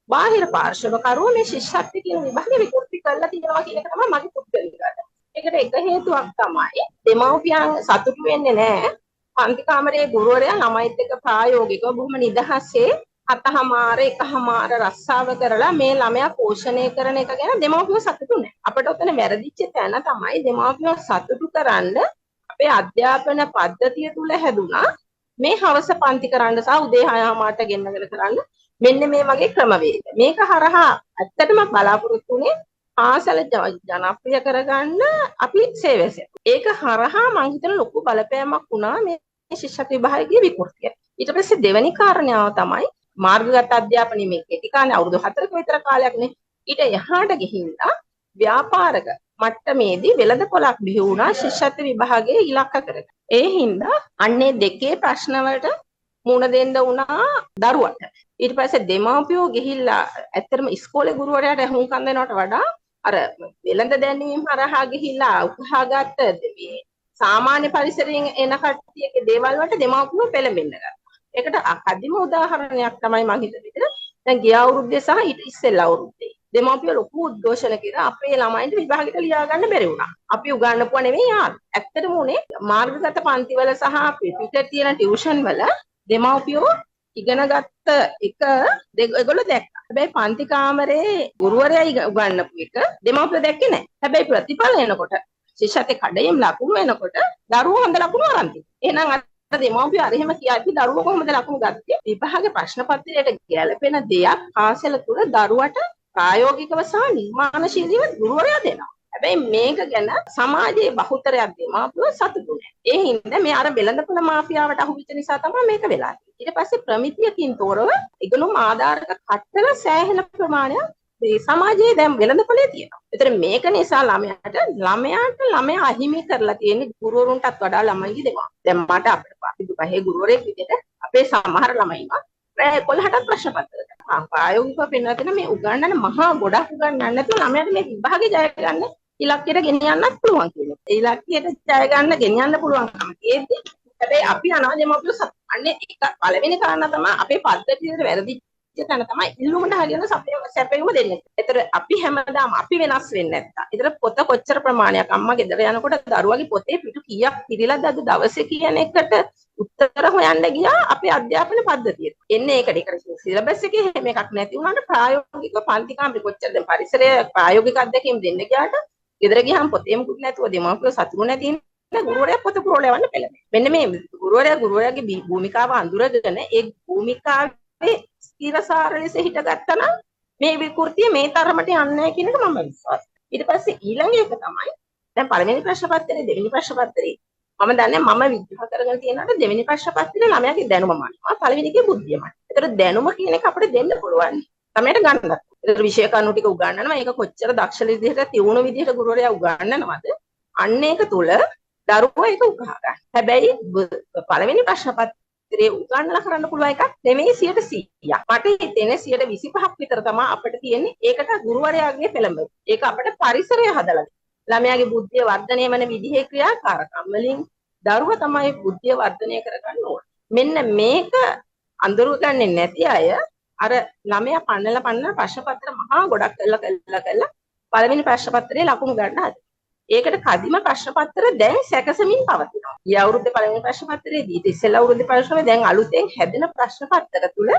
බාහිර පාර්ශවකරුවෝ මේ ශිෂ්‍යත්ව කියන විභාගෙ විකෘති කරලා තියෙනවා කියන එක තමයි මගේ පුද්ගලික අදහස. ඒකට එක හේතුවක් තමයි දෙමව්පියන් සතුටු වෙන්නේ නැහැ. පන්ති කාමරයේ ගුරුවරයා ළමයිත් එක්ක ප්‍රායෝගිකව බොහොම නිදහසේ අතහමාර එකහමාර රස්සාව කරලා මේ ළමයා පෝෂණය කරන එක ගැන දෙමව්පියෝ සතුටු නැහැ. අපිට උතන වැරදිච්ච තැන තමයි දෙමව්පියෝ සතුටු කරන්න අපේ අධ්‍යාපන පද්ධතිය තුල හැදුනා මේ හවස පන්ති කරන්න සහ උදේ 6:00ට ගෙන්නගෙන කරන්න මෙන්න මේ වගේ ක්‍රමවේද. මේක හරහා ඇත්තටම බලාපොරොත්තු වෙන්නේ පාසල ජනප්‍රිය කරගන්න අපි සේවය. ඒක හරහා මම හිතන ලොකු බලපෑමක් වුණා මේ ශිෂ්‍යත්ව විභාගයේ විකෘතිය. ඊට පස්සේ දෙවෙනි කාරණාව තමයි මාර්ගගත අධ්‍යාපනය මේ කෙටි කාලේ අවුරුදු 4ක විතර කාලයක්නේ. ඊට එහාට ගිහිල්ලා ව්‍යාපාරක මට්ටමේදී වෙළඳපොළක් බිහි වුණා ශිෂ්‍යත්ව විභාගයේ ඉලක්ක කරගෙන. ඒ හින්දා අන්නේ දෙකේ ප්‍රශ්න වලට මුණ දෙන්න වුණා දරුවට. ඊට පස්සේ දෙමාපියෝ ගිහිල්ලා ඇත්තටම ඉස්කෝලේ ගුරුවරයාට හුඟක් දෙනවට වඩා අර වෙළඳ දැනීම් හරහා ගිහිල්ලා උකහාගත්ත මේ සාමාන්‍ය පරිසරයෙන් එන කට්ටියගේ දේවල් වලට දෙමාපියෝ පෙළඹෙන්න ගත්තා. ඒකට අකදිම උදාහරණයක් තමයි මම හිතන විදිහට දැන් ගිය අවුරුද්දේ සහ ඊට ඉස්සෙල්ලා අවුරුද්දේ දෙමාපියෝ ලොකු උද්ඝෝෂණ කරා අපේ ළමයින්ට විභාගෙට ලියා ගන්න බැරි වුණා. අපි උගන්වපුවා නෙමෙයි යාළුවෝ. ඇත්තටම උනේ මාර්ගගත පන්තිවල සහ පිටට තියෙන ටියුෂන් වල දෙමාපියෝ ඉගෙන ගත්ත එක ඒගොල්ලෝ දැක්කා. හැබැයි පන්ති කාමරේ ගුරුවරයා උගන්වපු එක දෙමව්පියෝ දැක්කේ නැහැ. හැබැයි ප්‍රතිඵල එනකොට ශිෂ්‍යත්වයේ කඩේම් ලකුණු එනකොට දරුවෝ හොඳ ලකුණු අරන් තියෙනවා. එහෙනම් අර දෙමව්පියෝ අර එහෙම කියද්දි දරුවෝ කොහොමද ලකුණු ගත්තේ? විභාගේ ප්‍රශ්න පත්‍රයට ගැළපෙන දෙයක් පාසල තුල දරුවට ප්‍රායෝගිකව සහ නිර්මාණශීලීව ගුරුවරයා දෙනවා. හැබැයි මේක ගැන සමාජයේ බහුතරයක් දෙමාපියෝ සතුටු නැහැ. ඒ හින්දා මේ අර වෙළඳපොළ මාෆියාවට අහු වෙච්ච නිසා තමයි මේක වෙලා තියෙන්නේ. ඊට පස්සේ ප්‍රමිතියකින් තොරව ඉගෙනුම් ආධාරක කට්ටල සෑහෙන ප්‍රමාණයක් මේ සමාජයේ දැන් වෙළඳපොළේ තියෙනවා. ඒතර මේක නිසා ළමයාට ළමයා අහිමි කරලා තියෙන්නේ ගුරුවරුන්ටත් වඩා ළමයිගේ දෙමව්පියෝ. දැන් මට අපේ දුකේ ගුරුවරයෙක් විදිහට අපේ සමහර ළමයින්ව රෑ 11ට ප්‍රශ්න පත්‍ර කරනවා. ප්‍රායෝගිකව පෙන්වලා තියෙන මේ උගන්වන මහා ගොඩක් උගන්වන්න නැතුව ළමයාට මේ විභාගේ ජය ගන්න ඉලක්කයට ගෙනියන්නත් පුළුවන් කියන්නේ. ඒ ඉලක්කයට ජය ගන්න ගෙනියන්න පුළුවන්කම තියෙද්දි හැබැයි අපි අනවා දෙමව්පියෝ අන්නේ එක පළවෙනි කාරණා තමයි අපේ පද්ධතියේ වැරදිච්ච තැන තමයි ඉල්ලුමට හරියන සැපයුම දෙන්නේ. ඒතර අපි හැමදාම අපි වෙනස් වෙන්නේ නැත්තා. ඒතර පොත කොච්චර ප්‍රමාණයක් අම්මා ගෙදර යනකොට දරුවගේ පොතේ පිටු කීයක් පිළිලාද අද දවසේ කියන එකට උත්තර හොයන්න ගියා අපේ අධ්‍යාපන පද්ධතියේ. එන්නේ ඒකට සිලබස් එකේ හැම එකක් නැති වුණාට ප්‍රායෝගික පන්ති කාමරේ කොච්චර දැන් පරිසරය ප්‍රායෝගික අධ්‍යක්ීම් දෙන්න ගියාට ගෙදර ගියාම පොතේ මුකුත් නැතුව දෙමව්පියෝ සතුටු නැති ගුරුවරයා පොත පුරවලා යවන්න පෙළඹෙනවා. මෙන්න මේ ගුරුවරයාගේ භූමිකාව අඳුරගෙන ඒ භූමිකාවේ ස්ථිරසාර ලෙස හිටගත්තා නම් මේ විකෘතිය මේ තරමට යන්නේ නැහැ කියන එක මම විශ්වාසයි. ඊට පස්සේ ඊළඟ එක තමයි දැන් පළවෙනි ප්‍රශ්න පත්‍රයේ දෙවෙනි ප්‍රශ්න පත්‍රයේ මම දන්නේ මම විග්‍රහ කරගෙන තියෙනකොට දෙවෙනි ප්‍රශ්න පත්‍රයේ ළමයාගේ දැනුම මානවා පළවෙනි එකේ බුද්ධිය මානවා. ඒතර දැනුම කියන එක අපිට දෙන්න පුළුවන්. ළමයට ගන්නත්. ඒතර විෂය කරුණු ටික උගන්වනවා. ඒක කොච්චර දක්ෂ විදිහට තියුණු විදිහට ගුරුවරයා උගන්වනවද? අන්න ඒක තුල දරුවෝ ඒක උකහා ගන්න. හැබැයි පළවෙනි ප්‍රශ්න පත්‍රයේ උගන්වලා කරන්න පුළුවන් එකක් නෙමෙයි 100%. මට හිතෙන්නේ 25% විතර තමයි අපිට තියෙන්නේ. ඒකට ගුරුවරයාගේ පෙළඹෙන. ඒක අපිට පරිසරය හදලා ළමයාගේ බුද්ධිය වර්ධනය වෙන විදිහේ ක්‍රියාකාරකම් වලින් දරුවා තමයි බුද්ධිය වර්ධනය කරගන්න ඕනේ. මෙන්න මේක අඳුරගන්නේ නැති අය අර ළමයා පන්නලා ප්‍රශ්න පත්‍ර මහා ගොඩක් කළා පළවෙනි ප්‍රශ්න පත්‍රයේ ලකුණු ගන්න හදනවා. ඒකට කදිම ප්‍රශ්න පත්‍ර දැන් සැකසමින් පවතිනවා. ඊ අවුරුද්දේ පළවෙනි ප්‍රශ්න පත්‍රයේදී ඊට ඉස්සෙල්ලා අවුරුද්දේ ප්‍රශ්න දැන් අලුතෙන් හැදෙන ප්‍රශ්න පත්‍ර තුල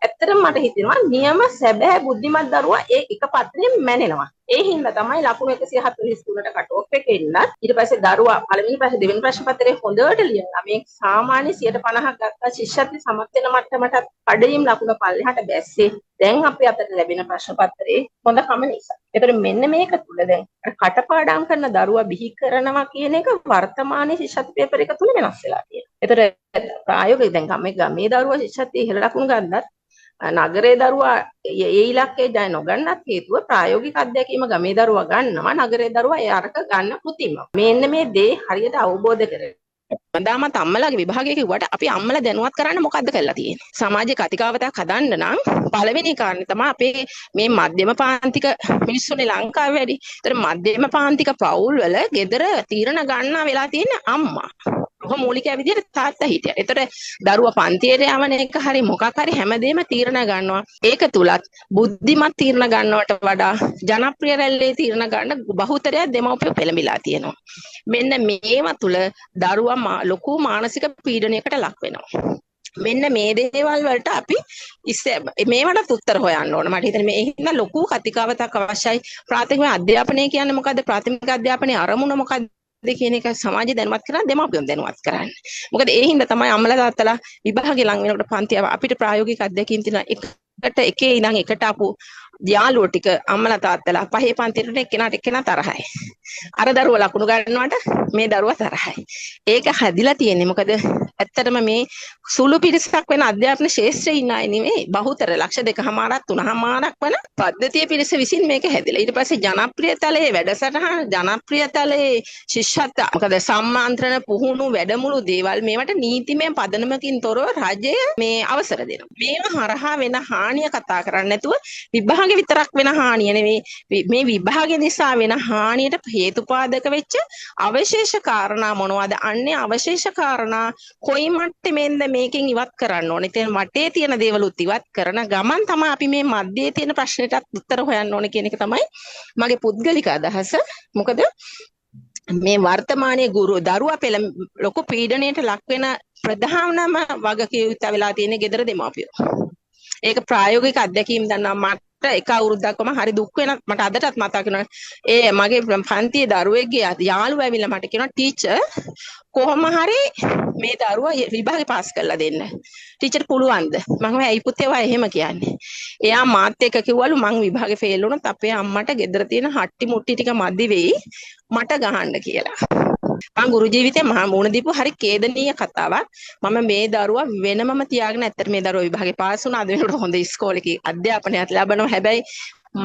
ඇත්තටම මට හිතෙනවා නියම සැබෑ බුද්ධිමත් දරුවා ඒ එක පත්‍රයෙන් මැනෙනවා. ඒ හින්දා තමයි ලකුණු 143ට කට් ඔෆ් එක එන්නත් ඊට පස්සේ දරුවා පළවෙනි ප්‍රශ්න දෙවෙනි ප්‍රශ්න පත්‍රයේ හොඳට ලියනවා. මේ සාමාන්‍ය 50% ගත්තා ශිෂ්‍යත්වයේ සමත් වෙන මට්ටමට කඩේම් ලකුණ පල්ලෙහාට බැස්සේ දැන් අපි අතට ලැබෙන ප්‍රශ්න පත්‍රයේ හොඳකම නිසා. ඒතර මෙන්න මේක තුල දැන් කටපාඩම් කරන දරුවා බිහි කරනවා කියන එක වර්තමානයේ ශිෂ්‍යත්ව පේපර් එක තුල වෙනස් වෙලා තියෙනවා. ඒතර ප්‍රායෝගික දැන් ගමේ දරුවා ශිෂ්‍යත්වයේ ඉහළ ලකුණු ගන්නත් නගරේ දරුවා ඒ ඉලක්කේ ජය නොගන්නත් හේතුව ප්‍රායෝගික අධ්‍යක්ීම ගමේ දරුවා ගන්නවා නගරේ දරුවා ඒ අරක ගන්න කෘතිම. මෙන්න මේ දේ හරියට අවබෝධ කරගන්න. මන්දාමත් අම්මලාගේ විභාගය කිව්වට අපි අම්මලා දැනුවත් කරන්න මොකද්ද කරලා තියෙන්නේ? සමාජයේ කතිකාවතක් හදන්න නම් පළවෙනි කාරණේ තමයි අපේ මේ මධ්‍යම පාන්තික මිනිස්සුනේ ලංකාවේ වැඩි. ඒතර මධ්‍යම පාන්තික පවුල් වල ගෙදර තීරණ ගන්නා වෙලා තියෙන අම්මා. කොහොම මූලික විදිහට තාත්තා හිටියා. ඒතර දරුවා පන්තියට යවන එක හරි මොකක් හරි හැමදේම තීරණ ගන්නවා. ඒක තුලත් බුද්ධිමත් තීරණ ගන්නවට වඩා ජනප්‍රිය රැල්ලේ තීරණ ගන්න බහුතරයක් දෙමව්පියෝ පෙළඹිලා තියෙනවා. මෙන්න මේවා තුල දරුවා ලොකු මානසික පීඩනයකට ලක් වෙනවා. මෙන්න මේ දේවල් වලට අපි මේවට උත්තර හොයන්න ඕන. මට හිතෙන්නේ මේ හින්දා ලොකු කතිකාවතක් අවශ්‍යයි. ප්‍රාථමික අධ්‍යාපනය කියන්නේ මොකද්ද? ප්‍රාථමික අධ්‍යාපනයේ අරමුණ මොකද්ද කියන එක සමාජය දැනුවත් කරලා දෙමාපියන් දැනුවත් කරන්න. මොකද ඒ හින්දා තමයි අම්මලා තාත්තලා විභාගේ ලඟ වෙනකොට පන්ති අපිට ප්‍රායෝගික අධ්‍යක්ීම් තියෙන එකේ ඉඳන් එකට ආපු යාළුවෝ ටික අම්මලා තාත්තලා පහේ පන්තියට එක්කෙනා තරහයි. අර දරුවා ලකුණු ගන්නවට මේ දරුවා තරහයි. ඒක හැදිලා තියෙන්නේ මොකද ඇත්තටම මේ සුළු පිරිසක් වෙන අධ්‍යාපන ශාස්ත්‍රයේ ඉන්න අය නෙමෙයි බහුතර ලක්ෂ 2.5ක් 3.5ක් වෙන පද්ධතිය පිරිස විසින් මේක හැදිලා. ඊට පස්සේ ජනප්‍රියතලයේ වැඩසටහන ජනප්‍රියතලයේ ශිෂ්‍යත්ව මොකද සම්මාන්ත්‍රණ පුහුණු වැඩමුළු දේවල් මේවට නීතිමය පදනමකින් තොරව රජය මේ අවසර දෙනවා. මේව හරහා වෙන හානිය කතා කරන්නේ නැතුව විභාග විතරක් වෙන හානිය නෙවෙයි මේ විභාගය නිසා වෙන හානියට හේතුපාදක වෙච්ච අවශේෂ කාරණා මොනවද? අන්නේ අවශේෂ කාරණා කොයි මට්ටමෙන්ද මේකෙන් ඉවත් කරන්න ඕනේ. ඉතින් වටේ තියෙන දේවලුත් ඉවත් කරන ගමන් තමයි අපි මේ මැදේ තියෙන ප්‍රශ්නෙටත් උත්තර හොයන්න ඕනේ කියන එක තමයි මගේ පුද්ගලික අදහස. මොකද මේ වර්තමානයේ දරුවා ලොකු පීඩනයට ලක් වෙන ප්‍රධානම වගකීම වෙලා තියෙන ගෙදර දෙමාපියෝ. ඒක ප්‍රායෝගික අත්දැකීම් දන්නා මට එක අවුරුද්දක්ම හරි දුක් වෙන මට අදටත් මතක් වෙනවා. ඒ මගේ පන්තියේ දරුවෙක්ගේ යාළුවා ඇවිල්ලා මට කියනවා ටීචර් කොහොම හරි මේ දරුවා විභාගේ පාස් කරලා දෙන්න. ටීචර් පුළුවන්ද? මම ඇයි පුතේ ඔයා එහෙම කියන්නේ? එයා මාත් එක්ක කිව්වලු මං විභාගේ ෆේල් වුණොත් අපේ අම්මට ගෙදර තියෙන හට්ටි මුට්ටි ටික මදි වෙයි මට ගහන්න කියලා. මං ගුරු ජීවිතේ මහා මුණ දීපු හරි ඛේදනීය කතාවක්. මම මේ දරුවා වෙනමම තියාගෙන ඇත්තට මේ දරුවා විභාගේ පාස් වුණා. අද වෙනකොට හොඳ ඉස්කෝලේක අධ්‍යාපනයක් ලැබනවා. හැබැයි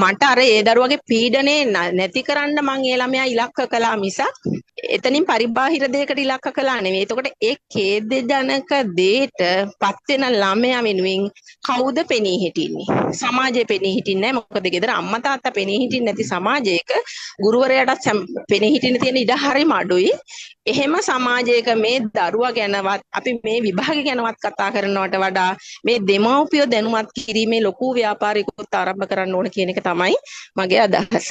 මට අර ඒ දරුවගේ පීඩනේ නැති කරන්න මං ඒ ළමයා ඉලක්ක කළා මිසක් එතනින් පරිබාහිර දෙයකට ඉලක්ක කළා නෙවෙයි. එතකොට ඒ ඛේදජනක දෙයට පත් වෙන ළමයා වෙනුවෙන් කවුද පෙනී හිටින්නේ? සමාජය පෙනී හිටින්නේ නැහැ. මොකද ගෙදර අම්මා තාත්තා පෙනී හිටින්නේ නැති සමාජයක ගුරුවරයාටත් පෙනී හිටින්න තියෙන ඉඩ හරිම අඩුයි. එහෙම සමාජයක මේ දරුවා ගැනවත් අපි මේ විභාග ගැනවත් කතා කරනවට වඩා මේ දෙමව්පියෝ දැනුවත් කිරීමේ ලොකු ව්‍යාපාරිකුත් ආරම්භ කරන්න ඕන කියන එක තමයි මගේ අදහස.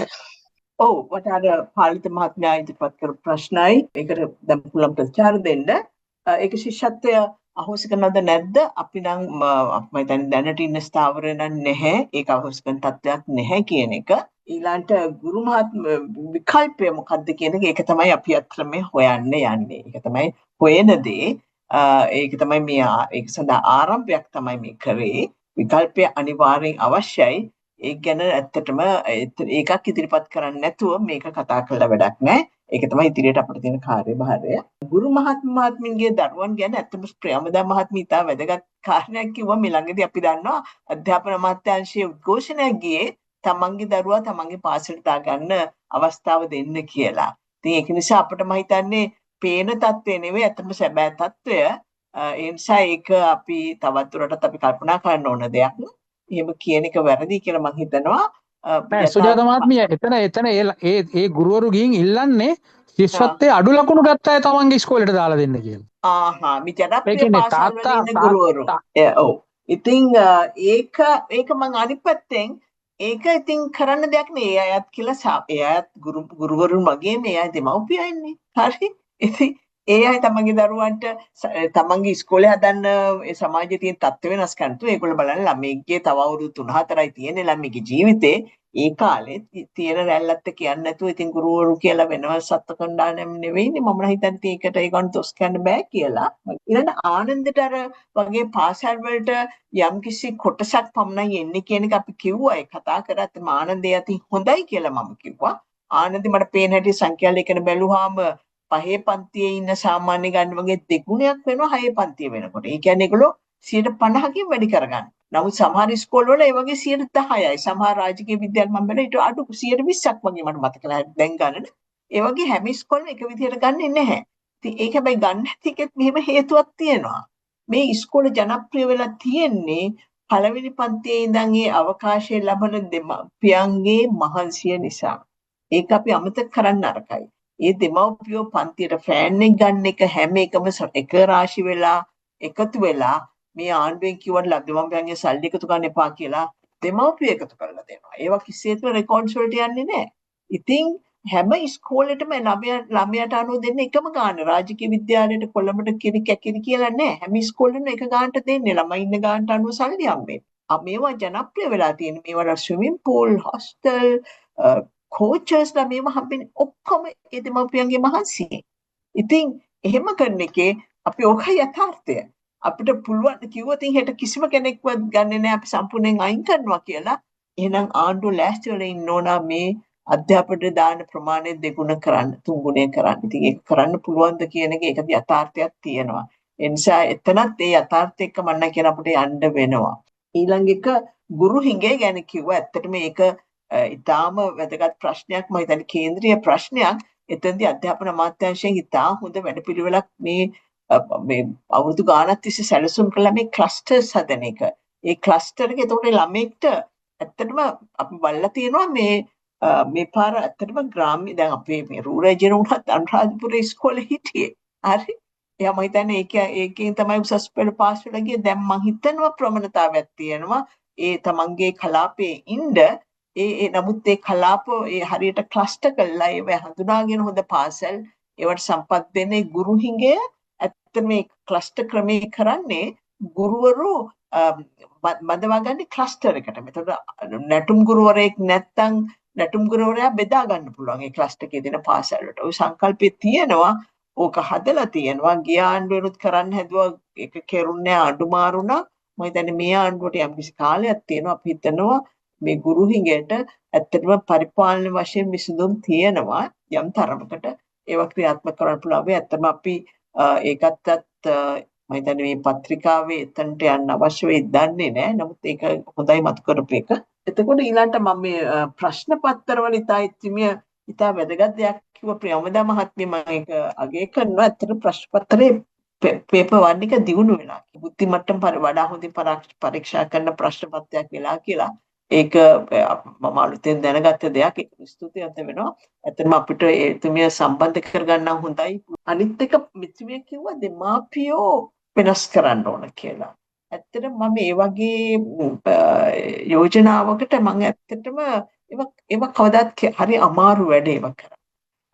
ඔව් මට අර පාලිත මහත්මයා ඉදිරිපත් කරපු ප්‍රශ්නයි ඒකට දැන් පුළුවන් ප්‍රතිචාර දෙන්න. ඒක ශිෂ්‍යත්වය අහෝසි කරනවද නැද්ද? අපි නම් මම හිතන්නේ දැනට ඉන්න ස්ථාවරය නම් නැහැ. ඒක අහෝසි කරන තත්ත්වයක් නැහැ කියන එක. ඊළඟට ගුරු විකල්පය මොකක්ද කියන එක තමයි අපි අත්‍තරම හොයන්න යන්නේ. ඒක තමයි හොයන දේ. ඒක තමයි මේ ඒක සඳහා ආරම්භයක් තමයි මේ කරේ. විකල්පය අනිවාර්යෙන් අවශ්‍යයි. ඒක ගැන ඇත්තටම ඒකක් ඉදිරිපත් කරන්නේ නැතුව මේක කතා කරලා වැඩක් නැහැ. ඒක තමයි ඉදිරියට අපිට තියෙන කාර්යභාරය. ගුරු මහත්මියන්ගේ දරුවන් ගැන ඇත්තටම ප්‍රියමදා මහත්මිය ඉතා වැදගත් කාරණයක් කිව්වා. මේ ළඟදී අපි දන්නවා අධ්‍යාපන අමාත්‍යාංශයේ උද්ඝෝෂණයක් ගියේ තමන්ගේ දරුවා තමන්ගේ පාසලට දාගන්න අවස්ථාව දෙන්න කියලා. ඉතින් ඒක නිසා අපිට මම හිතන්නේ පේන තත්ත්වය නෙවෙයි ඇත්තටම සැබෑ තත්ත්වය. ඒ නිසා ඒක අපි තවත් දුරටත් අපි කල්පනා කරන්න ඕන දෙයක්. එහෙම කියන එක වැරදි කියලා මම හිතනවා. නෑ සුජාත මහත්මිය එතන ඒ ගුරුවරු ගිහින් ඉල්ලන්නේ ශිෂ්‍යත්වයේ අඩු ලකුණු ගත්ත අය තමන්ගේ ඉස්කෝලේට දාලා දෙන්න කියලා. ආහා මේ ජනප්‍රිය පාසල් වල ඉන්න ගුරුවරු. ඔව්. ඉතින් ඒක මම අනිත් පැත්තෙන් ඒක ඉතින් කරන්න දෙයක් නේ. ඒ අයත් කියලා ඒ අයත් ගුරුවරු මගේ මේ අය දෙමව්පියෝ ඉන්නේ. හරි. ඉතින් ඒ අය තමන්ගේ දරුවන්ට තමන්ගේ ඉස්කෝලේ හදන්න ඒ සමාජයේ තියෙන තත්ත්ව වෙනස් කරනතු ඒගොල්ලෝ බලන්නේ ළමයිගේ තව අවුරුදු 3-4යි තියෙන්නේ ළමයිගේ ජීවිතේ ඒ කාලේ තියෙන රැල්ලත් කියන්නේ නැතුව ඉතින් ගුරුවරු කියලා වෙනව සත්ත්ව කණ්ඩායම් නෙවෙයිනේ මම හිතන්නේ ඒකට ඒගොල්ලන් දොස් කියන්න බෑ කියලා. ඊළඟ ආනන්දට අර වගේ පාසල් වලට යම්කිසි කොටසක් පමණයි එන්නේ කියන එක අපි කිව්වා ඒ කතා කරත් ආනන්දේ අතින් හොඳයි කියලා මම කිව්වා. ආනන්දේ මට පේන හැටි සංඛ්‍යා ලේඛන බැලුවාම පහේ පන්තියේ ඉන්න සාමාන්‍ය ගන්න වගේ දෙගුණයක් වෙනවා හයේ පන්තිය වෙනකොට. ඒ කියන්නේ ඒගොල්ලෝ 50%කින් වැඩි කරගන්න. නමුත් සමහර ඉස්කෝල වල ඒ වගේ 10%යි. සමහර රාජකීය විද්‍යාල මම බැලුවා ඊට අඩු 20%ක් වගේ මට මතක නැහැ දැන් ගන්න. ඒ වගේ හැම ඉස්කෝලෙම එක විදිහට ගන්නෙ නැහැ. ඉතින් ඒක හැබැයි ගන්න නැති එකෙත් මෙහෙම හේතුවක් තියෙනවා. මේ ඉස්කෝල ජනප්‍රිය වෙලා තියෙන්නේ පළවෙනි පන්තියේ ඉඳන් ඒ අවකාශය ලබන දෙමාපියන්ගේ මහන්සිය නිසා. ඒක අපි අමතක කරන්න නරකයි. ඒ දෙමව්පියෝ පන්තියට ෆෑන් එක ගන්න එක හැම එකම එක රාශි වෙලා එකතු වෙලා මේ ආණ්ඩුවෙන් කිව්වට ලබ්ධිමව්පියන්ගේ සල්ලි එකතු කරන්න එපා කියලා දෙමව්පියෝ එකතු කරලා දෙනවා. ඒවා කිසිසේත්ම රෙකෝඩ්ස් වලට යන්නේ නැහැ. ඉතින් හැම ඉස්කෝලේටම ළමයාට අනුව දෙන්න එකම ගාන. රාජකීය විද්‍යාලයට කොළඹට කිරි කැකිරි කියලා නැහැ. හැම ඉස්කෝලෙම එක ගානට දෙන්නේ. ළමයි ඉන්න ගානට අනුව සල්ලි හම්බෙන්නේ. මේවා ජනප්‍රිය වෙලා තියෙන මේවා ස්විමින් pool, hostel, කෝචර්ස්ලා මේව හම්බෙන්නේ ඔක්කොම ඒ දෙමව්පියන්ගේ මහන්සියෙන්. ඉතින් එහෙම කරන එකේ අපි ඕකයි යථාර්ථය. අපිට පුළුවන් කිව්වොත් හෙට කිසිම කෙනෙක්වත් ගන්නෙ නැහැ අපි සම්පූර්ණයෙන් අයින් කරනවා කියලා. එහෙනම් ආණ්ඩුව ලෑස්ති වෙලා ඉන්න ඕන මේ අධ්‍යාපනයේ දාන ප්‍රමාණය දෙගුණ කරන්න, තුන්ගුණය කරන්න. ඉතින් ඒක කරන්න පුළුවන්ද කියන එක ඒක යථාර්ථයක් තියෙනවා. ඒ නිසා එතනත් ඒ යථාර්ථය එක්ක මන්න කියන අපිට යන්න වෙනවා. ඊළඟ එක ගුරු හිඟේ ගැන කිව්වා. ඇත්තටම ඒක ඉතාම වැදගත් ප්‍රශ්නයක් මම හිතන්නේ කේන්ද්‍රීය ප්‍රශ්නයක්. එතෙන්දී අධ්‍යාපන අමාත්‍යාංශයෙන් ඉතා හොඳ වැඩපිළිවෙලක් මේ අවුරුදු ගාණක් තිස්සේ සැලසුම් කළා මේ ක්ලස්ටර්ස් හදන එක. ඒ ක්ලස්ටර් එක එතකොට ළමෙක්ට ඇත්තටම අපි බලලා තියෙනවා මේ පාර ඇත්තටම ග්‍රාම්‍ය දැන් අපේ මේ රූරල් ජන උනත් අනුරාධපුර ඉස්කෝලේ හිටියේ. හරි. එයා මම හිතන්නේ ඒකෙන් තමයි උසස් පෙළ පාස් වෙලා ගියේ. දැන් මම හිතනවා ප්‍රවණතාවයක් තියෙනවා. ඒ තමන්ගේ කලාපයේ ඉන්න නමුත් ඒ කලාප හරියට ක්ලස්ටර් කළා ඒව හඳුනාගෙන හොඳ පාසල් ඒවට සම්පත් දෙන්නේ ගුරු හිඟය ඇත්තට මේ ක්ලස්ටර් ක්‍රමයේ කරන්නේ ගුරුවරු බඳවාගන්නේ ක්ලස්ටර් එකට. එතකොට නැටුම් ගුරුවරයෙක් නැත්තම් නැටුම් ගුරුවරයා බෙදා ගන්න පුළුවන් ඒ ක්ලස්ටර් එකේ දෙන පාසල් වලට. ওই සංකල්පය තියෙනවා. ඕක හදලා තියෙනවා. ගිය ආණ්ඩුවෙනුත් කරන්න හැදුවා. ඒක කෙරුන්නේ අඩුමාරුණා. මම හිතන්නේ මේ ආණ්ඩුවට යම්කිසි කාලයක් තියෙනවා. අපි හිතනවා මේ ගුරු හිඟයට ඇත්තටම පරිපාලන වශයෙන් විසඳුම් තියෙනවා යම් තරමකට ඒවා ක්‍රියාත්මක කරන්න පුළුවන්. ඇත්තටම අපි ඒකත් මම හිතන්නේ මේ පත්‍රිකාවේ එතනට යන්න අවශ්‍ය වෙයි දන්නේ නැහැ. නමුත් ඒක හොඳයි මතු කරපු එක. එතකොට ඊළඟට මම මේ ප්‍රශ්න පත්‍රවල ඉතා වැදගත් දෙයක් කිව්ව ප්‍රියමදා මහත්මිය මම ඒක අගය කරනවා. ඇත්තට ප්‍රශ්න පත්‍රයේ පේපර් 1 එක දියුණු වෙලා. බුද්ධි මට්ටම වඩා හොඳින් පරීක්ෂා කරන ප්‍රශ්න පත්‍රයක් වෙලා කියලා. ඒක මම අලුතෙන් දැනගත්ත දෙයක්. ඒක ස්තුතිවන්ත වෙනවා. ඇත්තටම අපිට එතුමිය සම්බන්ධ කරගන්න හොඳයි. අනිත් එක මෙතුමිය කිව්වා දෙමාපියෝ වෙනස් කරන්න ඕන කියලා. ඇත්තටම මම ඒ වගේ යෝජනාවකට මම ඇත්තටම ඒව කවදාත් හරි අමාරු වැඩ ඒව කරා.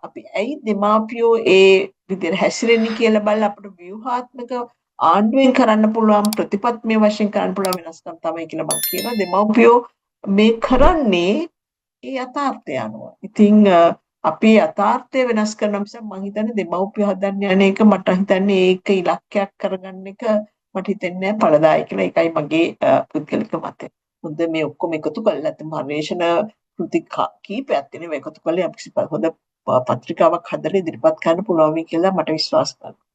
අපි ඇයි දෙමාපියෝ ඒ විදිහට හැසිරෙන්නේ කියලා බලලා අපිට ව්‍යුහාත්මක ආණ්ඩුවෙන් කරන්න පුළුවන් ප්‍රතිපත්තිමය වශයෙන් කරන්න පුළුවන් වෙනස්කම් තමයි කියලා මම කියනවා. දෙමාපියෝ මේ කරන්නේ ඒ යථාර්ථය අනුව. ඉතින් අපි යථාර්ථය වෙනස් කරන නිසා මම හිතන්නේ දෙමාපියෝ හදන්න යන එක මට හිතන්නේ ඒක ඉලක්කයක් කරගන්න එක මට හිතෙන්නේ ඵලදායී කියලා. ඒකයි මගේ පුද්ගලික මතය. හොඳ මේ ඔක්කොම එකතු කරලා නැත්නම් පරිශ්‍රණ කෘති කීපයක් තියෙනවා. එකතු කරලා අපිට හොඳ පත්‍රිකාවක් හදලා ඉදිරිපත් කරන්න පුළුවන් කියලා මට විශ්වාස කරනවා.